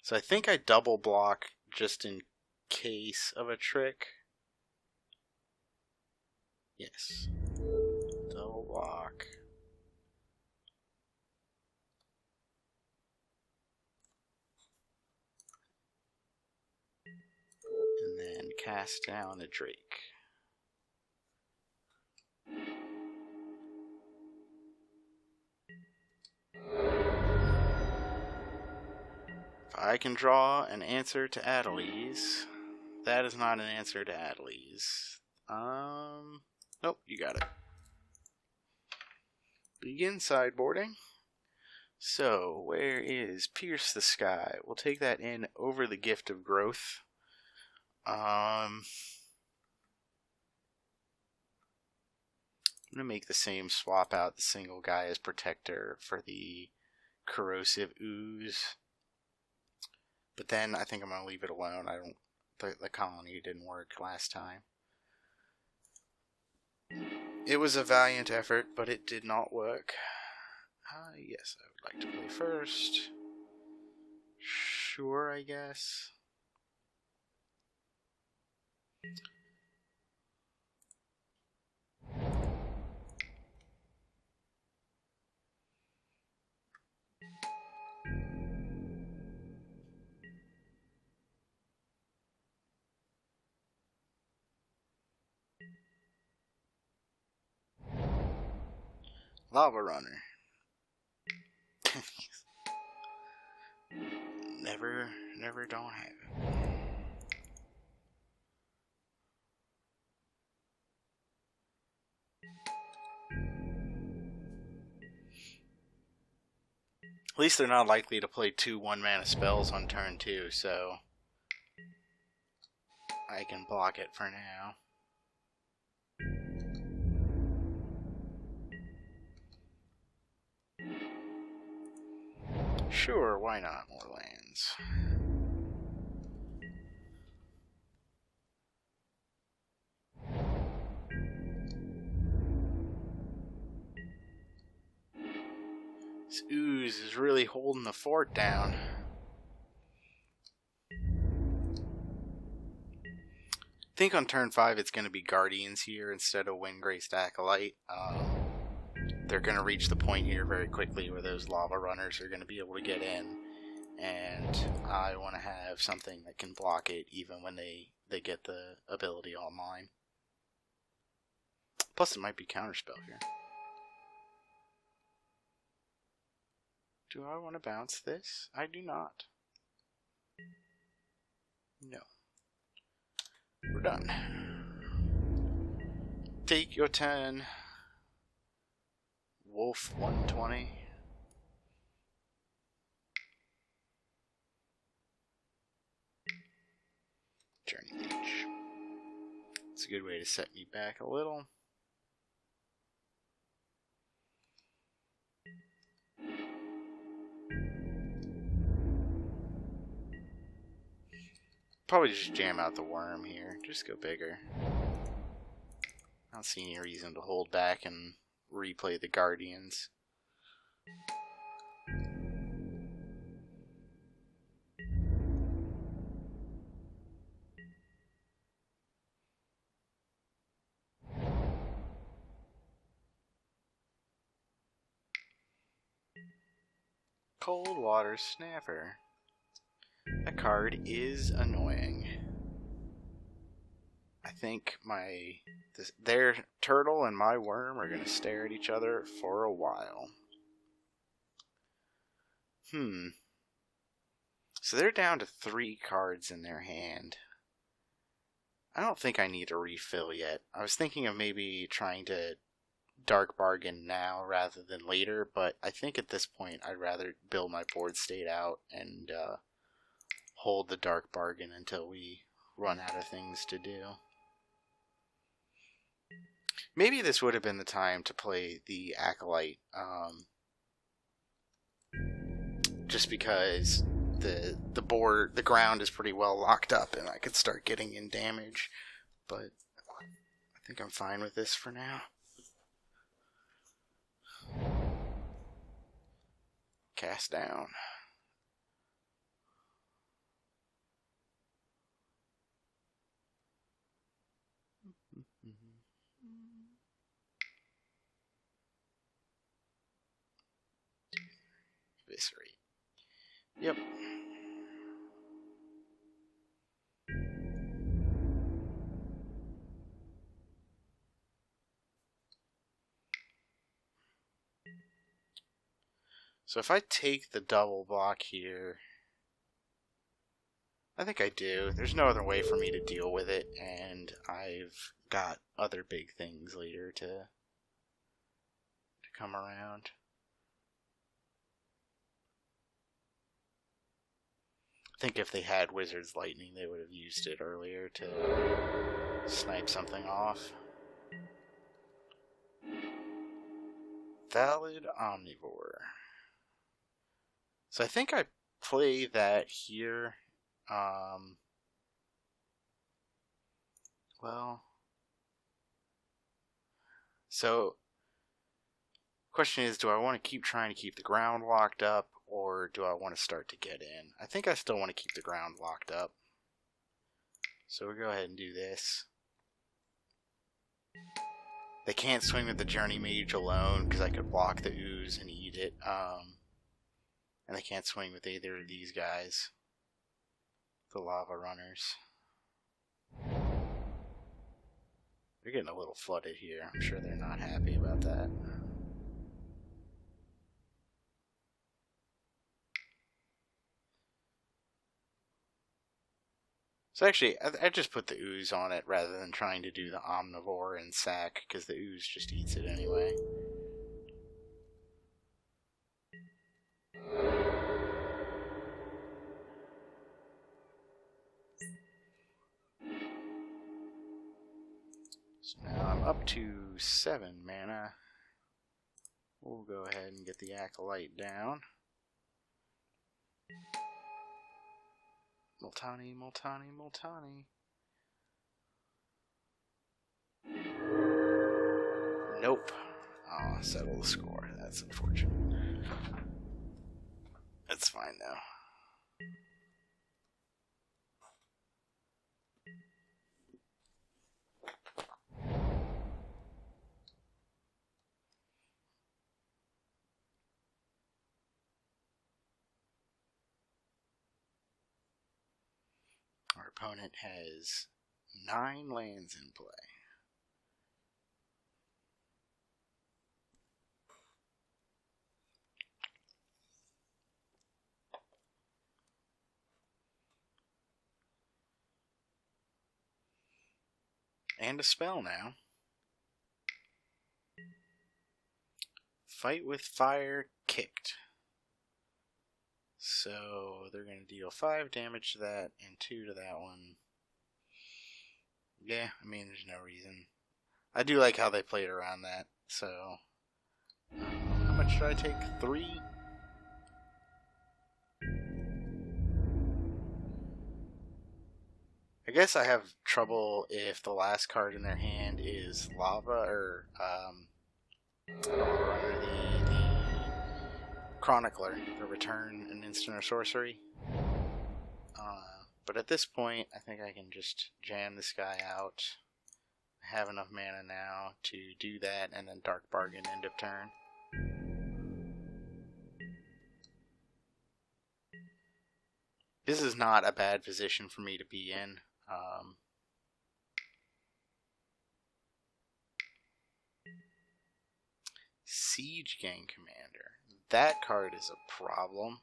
So I think I double block just in case of a trick. Yes. Double block. And then cast down a Drake. If I can draw an answer to Adelies, that is not an answer to Adelies. Nope, you got it. Begin sideboarding. So, where is Pierce the Sky? We'll take that in over the Gift of Growth. I'm going to make the same, swap out the single guy as Protector for the Corrosive Ooze. But then I think I'm going to leave it alone. The colony didn't work last time. It was a valiant effort, but it did not work. Yes, I would like to play first. Sure, I guess. Lava Runner. Never don't have it. At least they're not likely to play 2 1-mana spells on turn 2, so I can block it for now. Sure, why not? More lands. This Ooze is really holding the fort down. think on turn 5 it's going to be Guardians here instead of Windgraced Acolyte. They're going to reach the point here very quickly where those lava runners are going to be able to get in. And I want to have something that can block it even when they get the ability online. Plus it might be Counterspell here. Do I want to bounce this? I do not. No. We're done. Take your turn. Wolf 120. Journey Mage. It's a good way to set me back a little. Probably just jam out the worm here. Just go bigger. I don't see any reason to hold back and replay the Guardians. Cold Water Snapper. That card is annoying. I think their turtle and my worm are going to stare at each other for a while. So they're down to 3 cards in their hand. I don't think I need a refill yet. I was thinking of maybe trying to dark bargain now rather than later, but I think at this point I'd rather build my board state out and hold the dark bargain until we run out of things to do. Maybe this would have been the time to play the Acolyte, just because the ground is pretty well locked up and I could start getting in damage, but I think I'm fine with this for now. Cast down. Eviscerate. Yep. So if I take the double block here, I think I do. There's no other way for me to deal with it, and I've got other big things later to come around. I think if they had Wizard's Lightning, they would have used it earlier to snipe something off. Valid Omnivore. So I think I play that here. So question is, do I want to keep trying to keep the ground locked up, or do I want to start to get in? I think I still want to keep the ground locked up. So we'll go ahead and do this. They can't swing with the Journey Mage alone, because I could block the ooze and eat it. And they can't swing with either of these guys. The lava runners. They're getting a little flooded here. I'm sure they're not happy about that. So actually, I just put the ooze on it rather than trying to do the omnivore and sack, because the ooze just eats it anyway. So now I'm up to 7 mana. We'll go ahead and get the Acolyte down. Multani, Multani, Multani. Nope. Oh, settle the score. That's unfortunate. That's fine though. opponent has 9 lands in play. And a spell now. Fight with fire kicked. So they're going to deal 5 damage to that and 2 to that one. Yeah, I mean, there's no reason. I do like how they played around that. So, how much should I take? 3? I guess I have trouble if the last card in their hand is lava or the Chronicler, the return an instant or sorcery. But at this point, I think I can just jam this guy out. I have enough mana now to do that, and then Dark Bargain end of turn. This is not a bad position for me to be in. Siege Gang Commander. That card is a problem.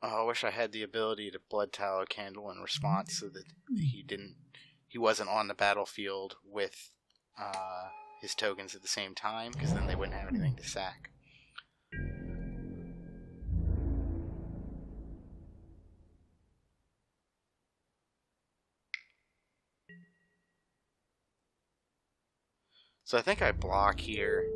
Oh, I wish I had the ability to Blood Tallow Candle in response so that he wasn't on the battlefield with his tokens at the same time, because then they wouldn't have anything to sack. So I think I block here.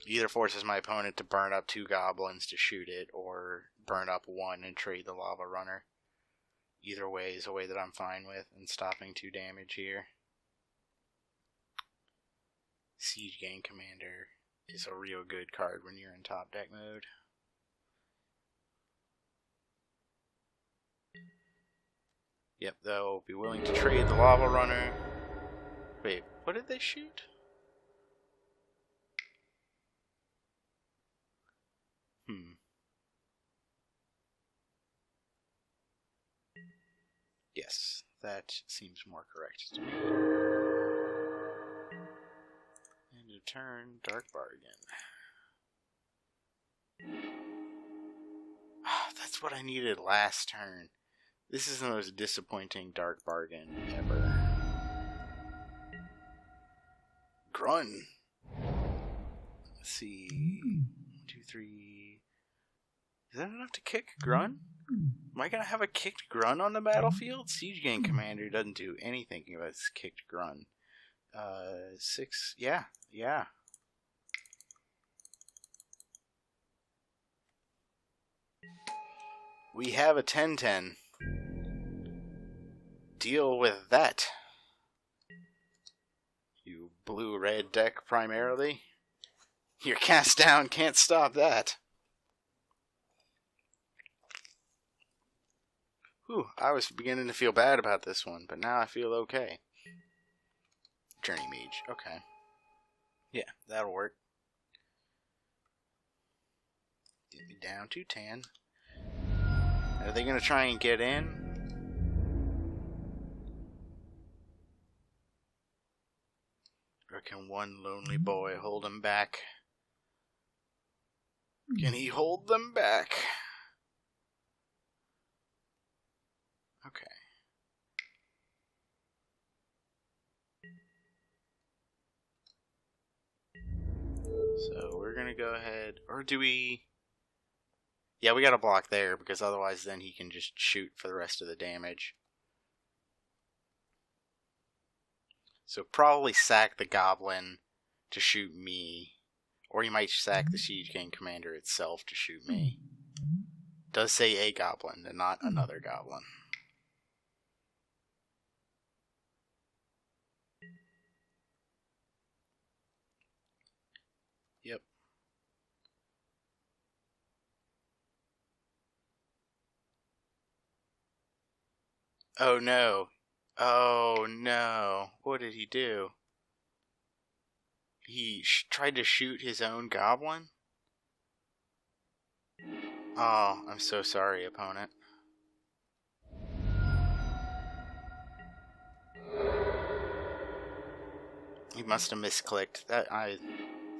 Either forces my opponent to burn up 2 goblins to shoot it, or burn up 1 and trade the Lava Runner. Either way is a way that I'm fine with, and stopping 2 damage here. Siege Gang Commander is a real good card when you're in top deck mode. Yep, they'll be willing to trade the Lava Runner. Wait, what did they shoot? Yes, that seems more correct to me. End of turn, Dark Bargain. That's what I needed last turn. This is the most disappointing Dark Bargain ever. Grun. Let's see. 1, 2, 3. Is that enough to kick Grun? Am I going to have a kicked Grun on the battlefield? Siege Gang Commander doesn't do anything about this kicked Grun. 6. Yeah. We have a 10-10. Deal with that. You blue-red deck primarily. Your cast down can't stop that. Whew, I was beginning to feel bad about this one, but now I feel okay. Journey Mage, okay. Yeah, that'll work. Get me down to 10. Are they going to try and get in? Or can one lonely boy hold them back? Can he hold them back? Okay. So we're going to go ahead, or do we... Yeah, we got to block there, because otherwise then he can just shoot for the rest of the damage. So probably sack the Goblin to shoot me, or he might sack the Siege Gang Commander itself to shoot me. Does say a Goblin, and not another Goblin. Yep. Oh no. Oh no. What did he do? He tried to shoot his own Goblin? Oh, I'm so sorry, opponent. He must have misclicked.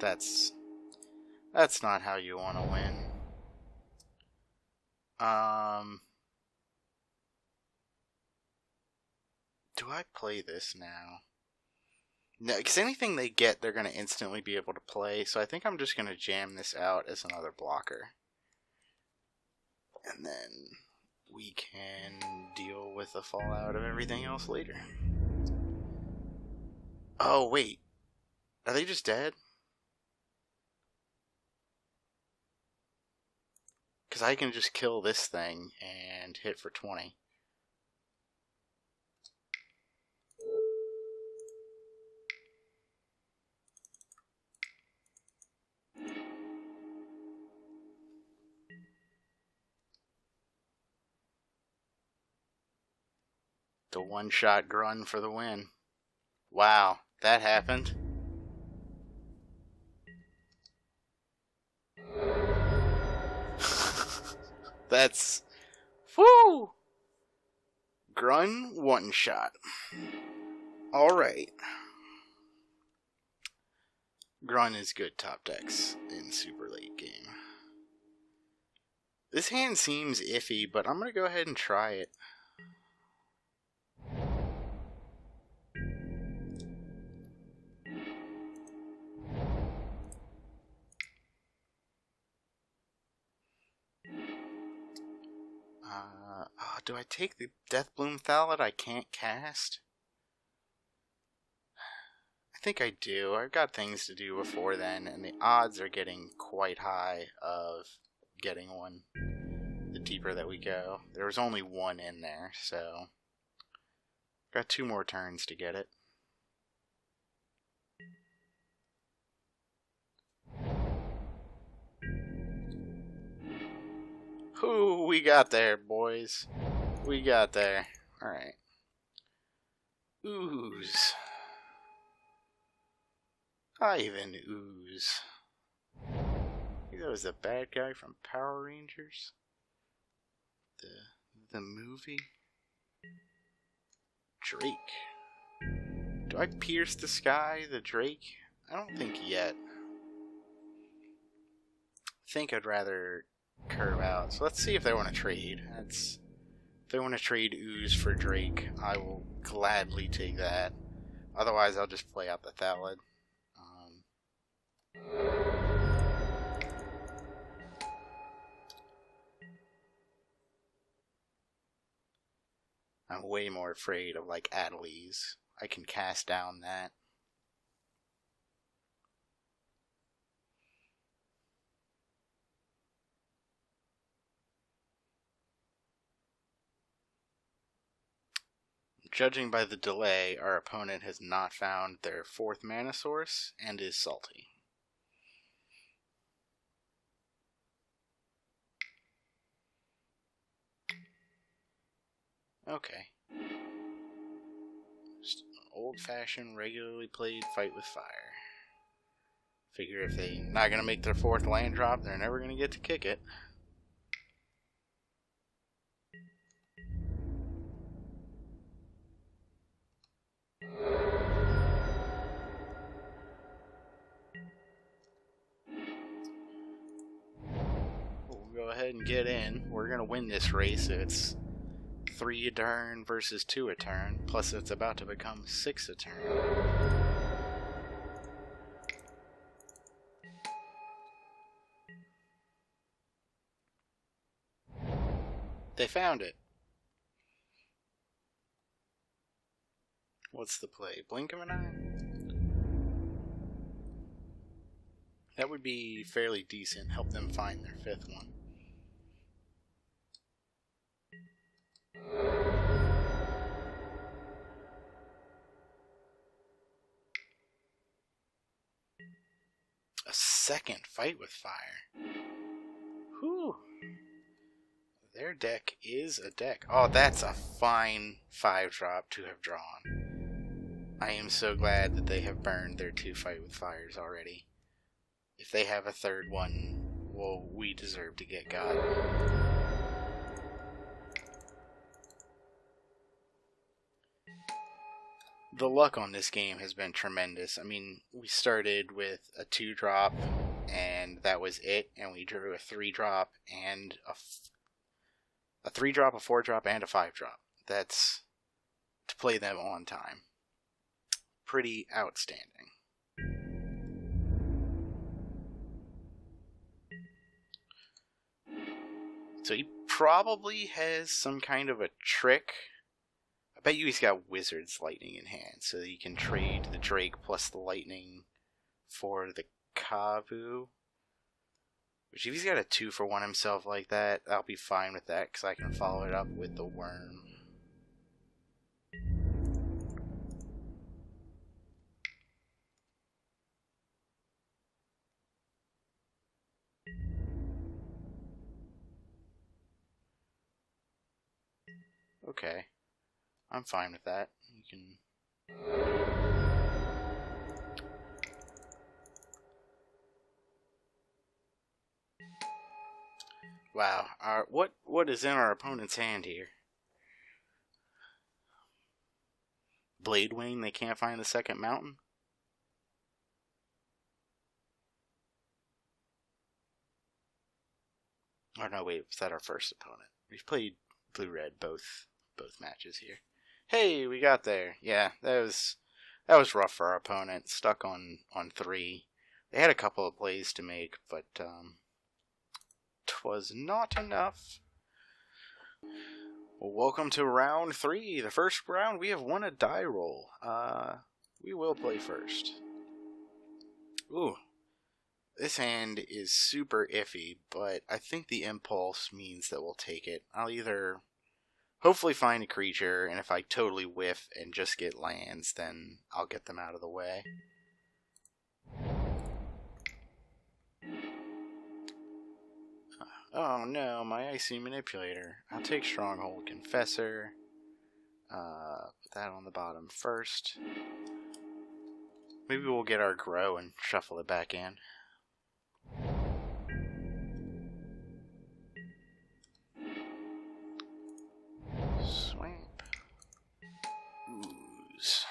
That's not how you want to win. Do I play this now? No, because anything they get, they're going to instantly be able to play. So I think I'm just going to jam this out as another blocker. And then we can deal with the fallout of everything else later. Oh, wait. Are they just dead? Because I can just kill this thing and hit for 20. The one-shot Grun for the win. Wow, that happened. That's... Woo! Grun, one-shot. Alright. Grun is good top decks in super late game. This hand seems iffy, but I'm going to go ahead and try it. Do I take the Deathbloom Thallid I can't cast? I think I do. I've got things to do before then, and the odds are getting quite high of getting one the deeper that we go. There was only one in there, so got 2 more turns to get it. Who we got there, boys? We got there. Alright. Ooze. Ivan Ooze. I think that was the bad guy from Power Rangers. The movie. Drake. Do I pierce the sky, the Drake? I don't think yet. I think I'd rather curve out. So let's see if they want to trade. If they want to trade Ooze for Drake, I will gladly take that. Otherwise, I'll just play out the Thallid. I'm way more afraid of, like, Adelies. I can cast down that. Judging by the delay, our opponent has not found their 4th mana source and is salty. Okay. Just old-fashioned, regularly played Fight with Fire. Figure if they're not going to make their 4th land drop, they're never going to get to kick it. We'll go ahead and get in. We're going to win this race. It's 3 a turn versus 2 a turn, plus it's about to become 6 a turn. They found it. What's the play? Blink of an eye? That would be fairly decent. Help them find their 5th one. A 2nd Fight with Fire. Whew. Their deck is a deck. Oh, that's a fine 5-drop to have drawn. I am so glad that they have burned their 2 Fight with Fires already. If they have a 3rd one, well, we deserve to get got. the luck on this game has been tremendous. I mean, we started with a 2-drop, and that was it, and we drew a 3-drop, and a 3-drop, a 4-drop, and a 5-drop. That's to play them on time. Pretty outstanding. So he probably has some kind of a trick. I bet you he's got Wizard's Lightning in hand, so that he can trade the Drake plus the Lightning for the Kavu. Which, if he's got a 2-for-1 himself like that, I'll be fine with that, because I can follow it up with the Worm. Okay. I'm fine with that. You can... Wow. What is in our opponent's hand here? Blade Wing, they can't find the second mountain? Oh no, wait, was that our first opponent? We've played blue-red both matches here. Hey, we got there. Yeah, that was rough for our opponent. Stuck on 3. They had a couple of plays to make, but 'twas not enough. Well, welcome to round 3. The first round, we have won a die roll. We will play first. Ooh. This hand is super iffy, but I think the impulse means that we'll take it. I'll either hopefully find a creature, and if I totally whiff and just get lands, then I'll get them out of the way. Oh no, my Icy Manipulator. I'll take Stronghold Confessor. Put that on the bottom first. Maybe we'll get our Grow and shuffle it back in. Swamp. Ooze.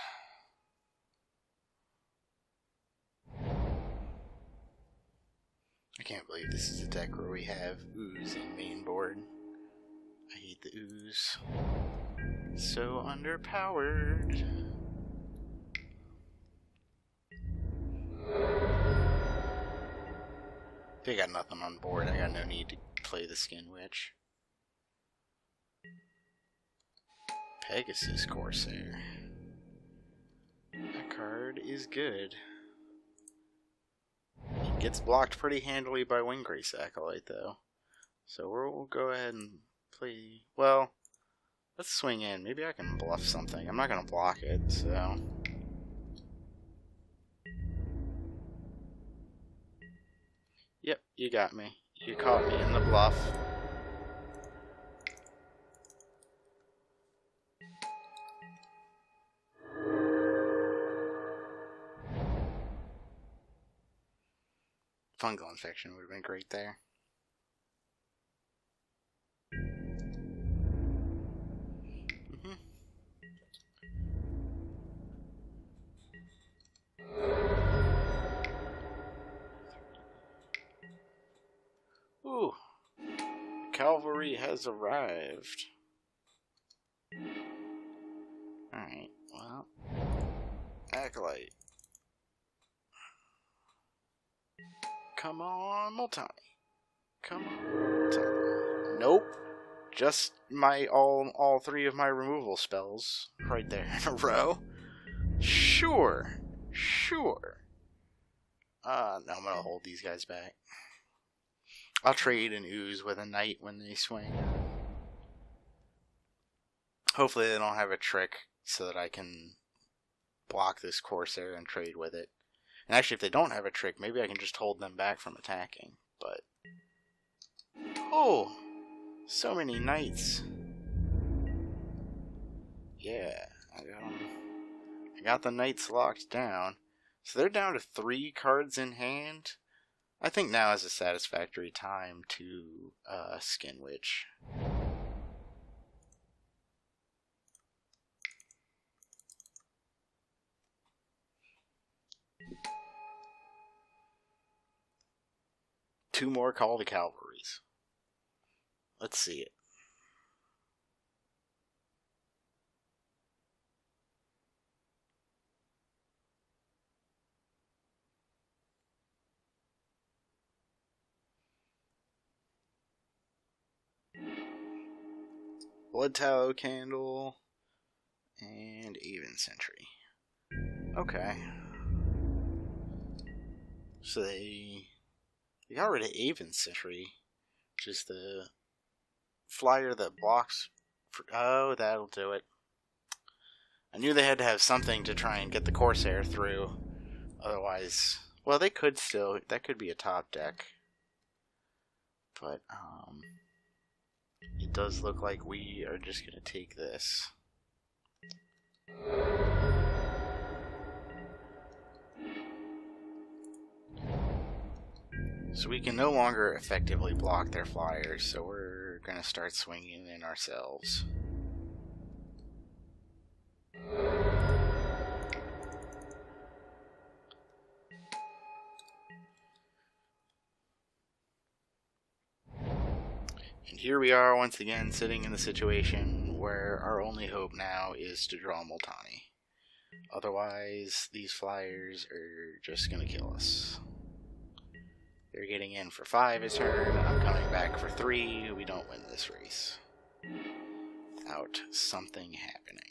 I can't believe this is a deck where we have Ooze in main board. I hate the Ooze. So underpowered. They got nothing on board. I got no need to play the Skin Witch. Pegasus Corsair. That card is good. It gets blocked pretty handily by Windgrace Acolyte, though. So we'll go ahead and play... Well, let's swing in. Maybe I can bluff something. I'm not going to block it, so... Yep, you got me. You caught me in the bluff. Fungal Infection would have been great there. Ooh. Cavalry has arrived. Alright, well. Acolyte. Come on, Multani. Come on, Multani. Nope. Just my all 3 of my removal spells right there in a row. Sure. No, I'm gonna hold these guys back. I'll trade an Ooze with a Knight when they swing. Hopefully they don't have a trick so that I can block this Corsair and trade with it. And actually, if they don't have a trick, maybe I can just hold them back from attacking. But... Oh! So many Knights. Yeah, I got the Knights locked down. So they're down to 3 cards in hand. I think now is a satisfactory time to Skin Witch. 2 more Call the Cavalries. Let's see it. Blood Tallow Candle and Even Sentry. Okay. So they got rid of Even Sentry, which is the flyer that blocks. Oh, that'll do it. I knew they had to have something to try and get the Corsair through. Otherwise, well, they could still. That could be a top deck. But, it does look like we are just going to take this. So we can no longer effectively block their flyers, so we're going to start swinging in ourselves. And here we are once again sitting in the situation where our only hope now is to draw Multani. Otherwise, these flyers are just going to kill us. They're getting in for 5 a turn, I'm coming back for 3, we don't win this race without something happening.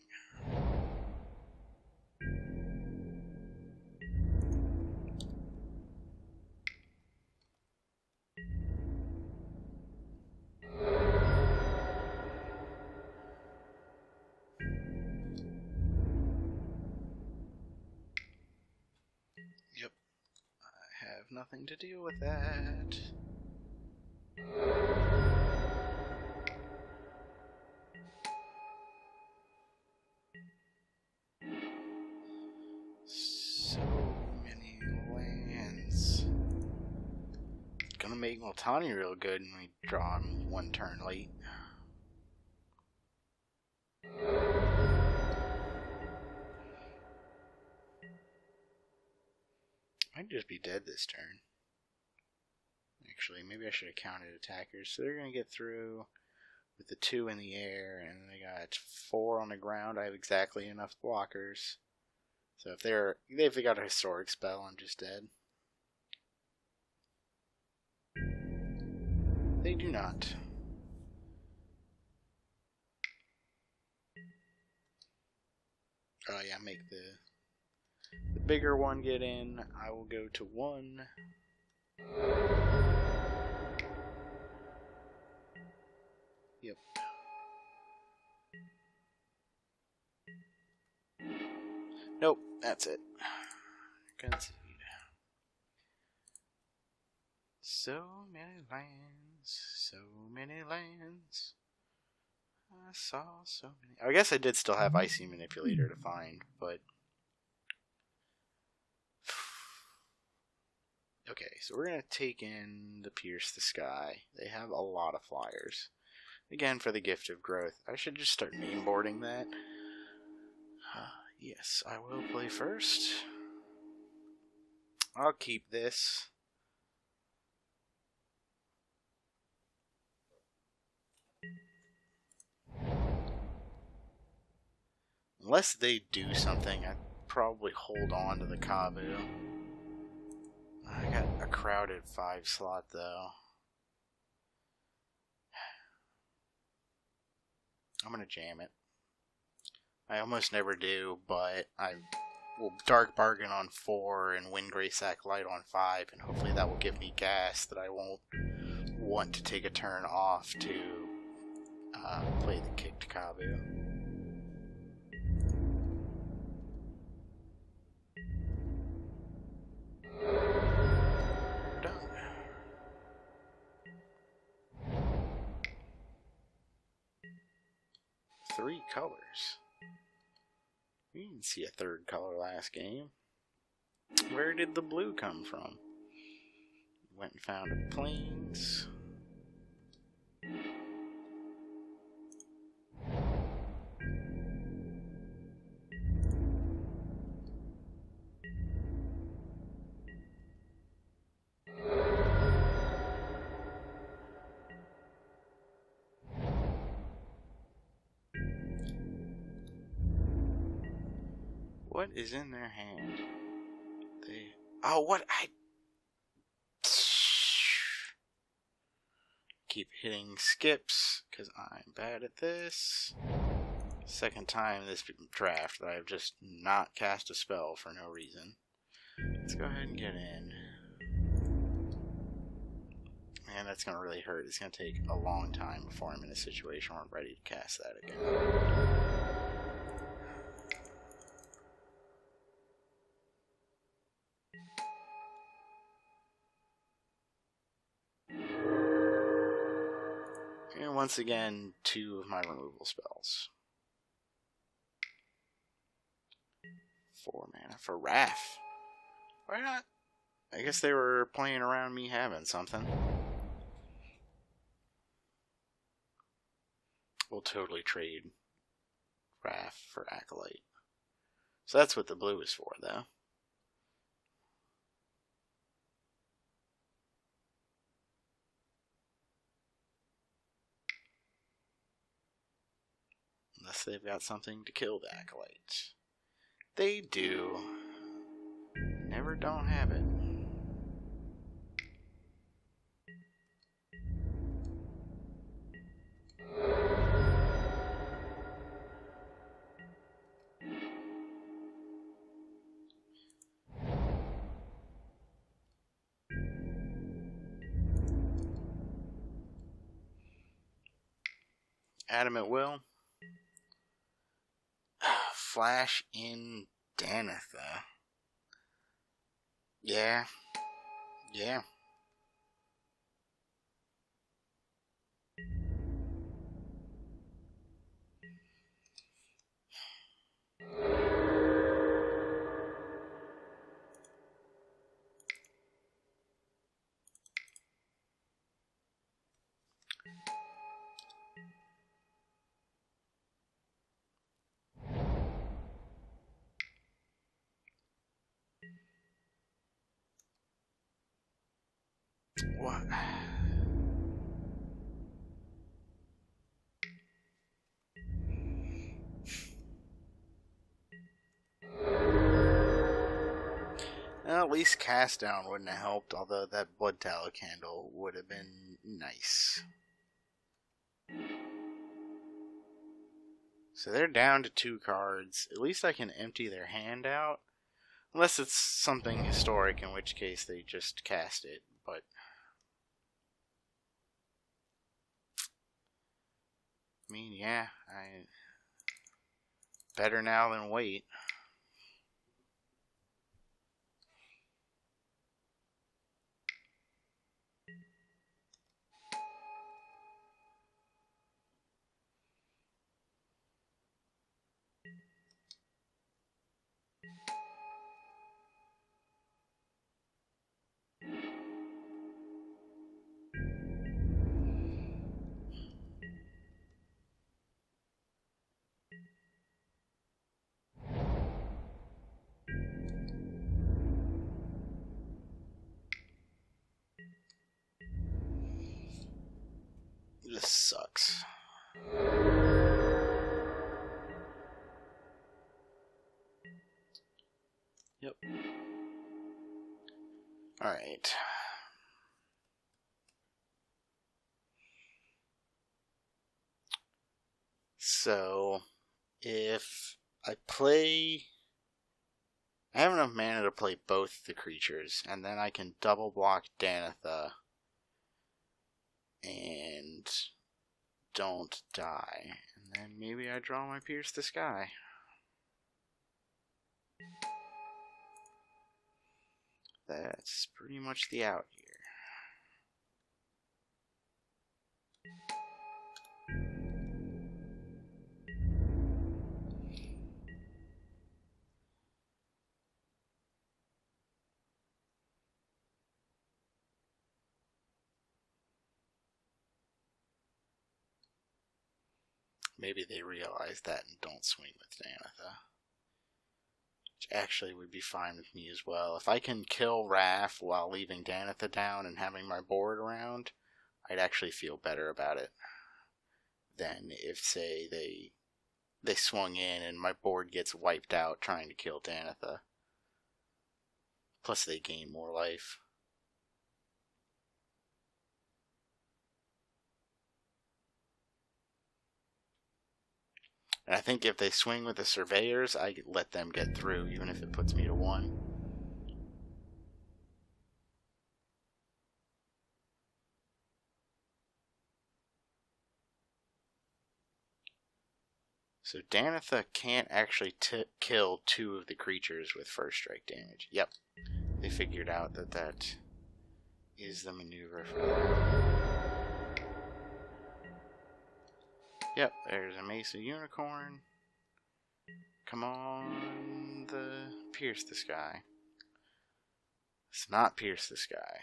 Yep, I have nothing to deal with that. So many lands. Gonna make Multani real good when we draw him 1 turn late. I'd just be dead this turn. Actually, maybe I should have counted attackers. So they're going to get through with the 2 in the air, and they got 4 on the ground. I have exactly enough blockers. So if they got a historic spell, I'm just dead. They do not. Oh yeah, make the bigger one get in. I will go to 1. Yep. Nope, that's it. Concede. So many lands, so many lands. I saw so many. I guess I did still have Icy Manipulator to find, but okay, so we're gonna take in the Pierce the Sky. They have a lot of flyers. Again, for the Gift of Growth. I should just start name boarding that. Yes, I will play first. I'll keep this. Unless they do something, I'd probably hold on to the Kabu. I got a crowded 5 slot though. I'm gonna jam it. I almost never do, but I will Dark Bargain on 4 and Windgray Sack Light on 5, and hopefully that will give me gas that I won't want to take a turn off to play the kicked Kabu. Done. Three colors. We didn't see a 3rd color last game. Where did the blue come from? Went and found a Plains. What is in their hand? Oh, what? I keep hitting skips because I'm bad at this. Second time this draft that I've just not cast a spell for no reason. Let's go ahead and get in. Man, that's going to really hurt. It's going to take a long time before I'm in a situation where I'm ready to cast that again. And once again, 2 of my removal spells. 4 mana for Wrath. Why not? I guess they were playing around me having something. We'll totally trade Wrath for Acolyte. So that's what the blue is for, though. Unless they've got something to kill the Acolyte. They do. Never don't have it. Adamant Will. Flash in Danitha. Yeah. Yeah. What? Well, at least cast down wouldn't have helped, although that blood tallow candle would have been nice. So they're down to 2 cards. At least I can empty their hand out. Unless it's something historic, in which case they just cast it, but... I mean, yeah, better now than wait. This sucks. Yep. Alright. So, if I play... I have enough mana to play both the creatures, and then I can double block Danitha and don't die. And then maybe I draw my Pierce the Sky. That's pretty much the out here. Maybe they realize that and don't swing with Danitha. Which actually would be fine with me as well. If I can kill Wrath while leaving Danitha down and having my board around, I'd actually feel better about it than if, say, they they swung in and my board gets wiped out trying to kill Danitha. Plus they gain more life. And I think if they swing with the surveyors, I let them get through, even if it puts me to 1. So Danitha can't actually kill 2 of the creatures with first strike damage. Yep. They figured out that that is the maneuver for them. Yep, there's a Mesa Unicorn. Come on, Pierce the Sky. It's not Pierce the Sky.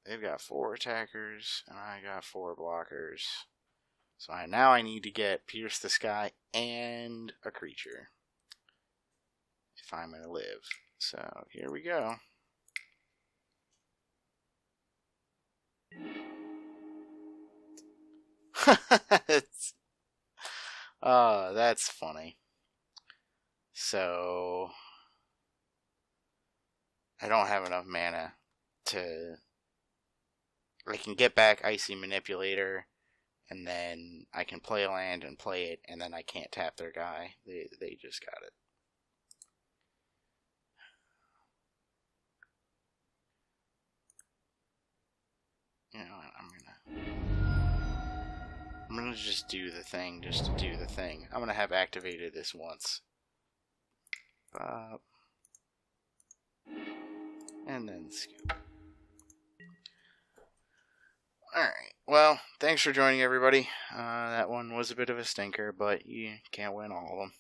They've got 4 attackers, and I got 4 blockers. So now I need to get Pierce the Sky and a creature if I'm going to live. So here we go. That's funny. So I don't have enough mana to... I can get back Icy Manipulator, and then I can play a land and play it, and then I can't tap their guy. They just got it. You know what, I'm gonna just do the thing, just to do the thing. I'm gonna have activated this once. And then scoop. Alright, well, thanks for joining everybody. That one was a bit of a stinker, but you can't win all of them.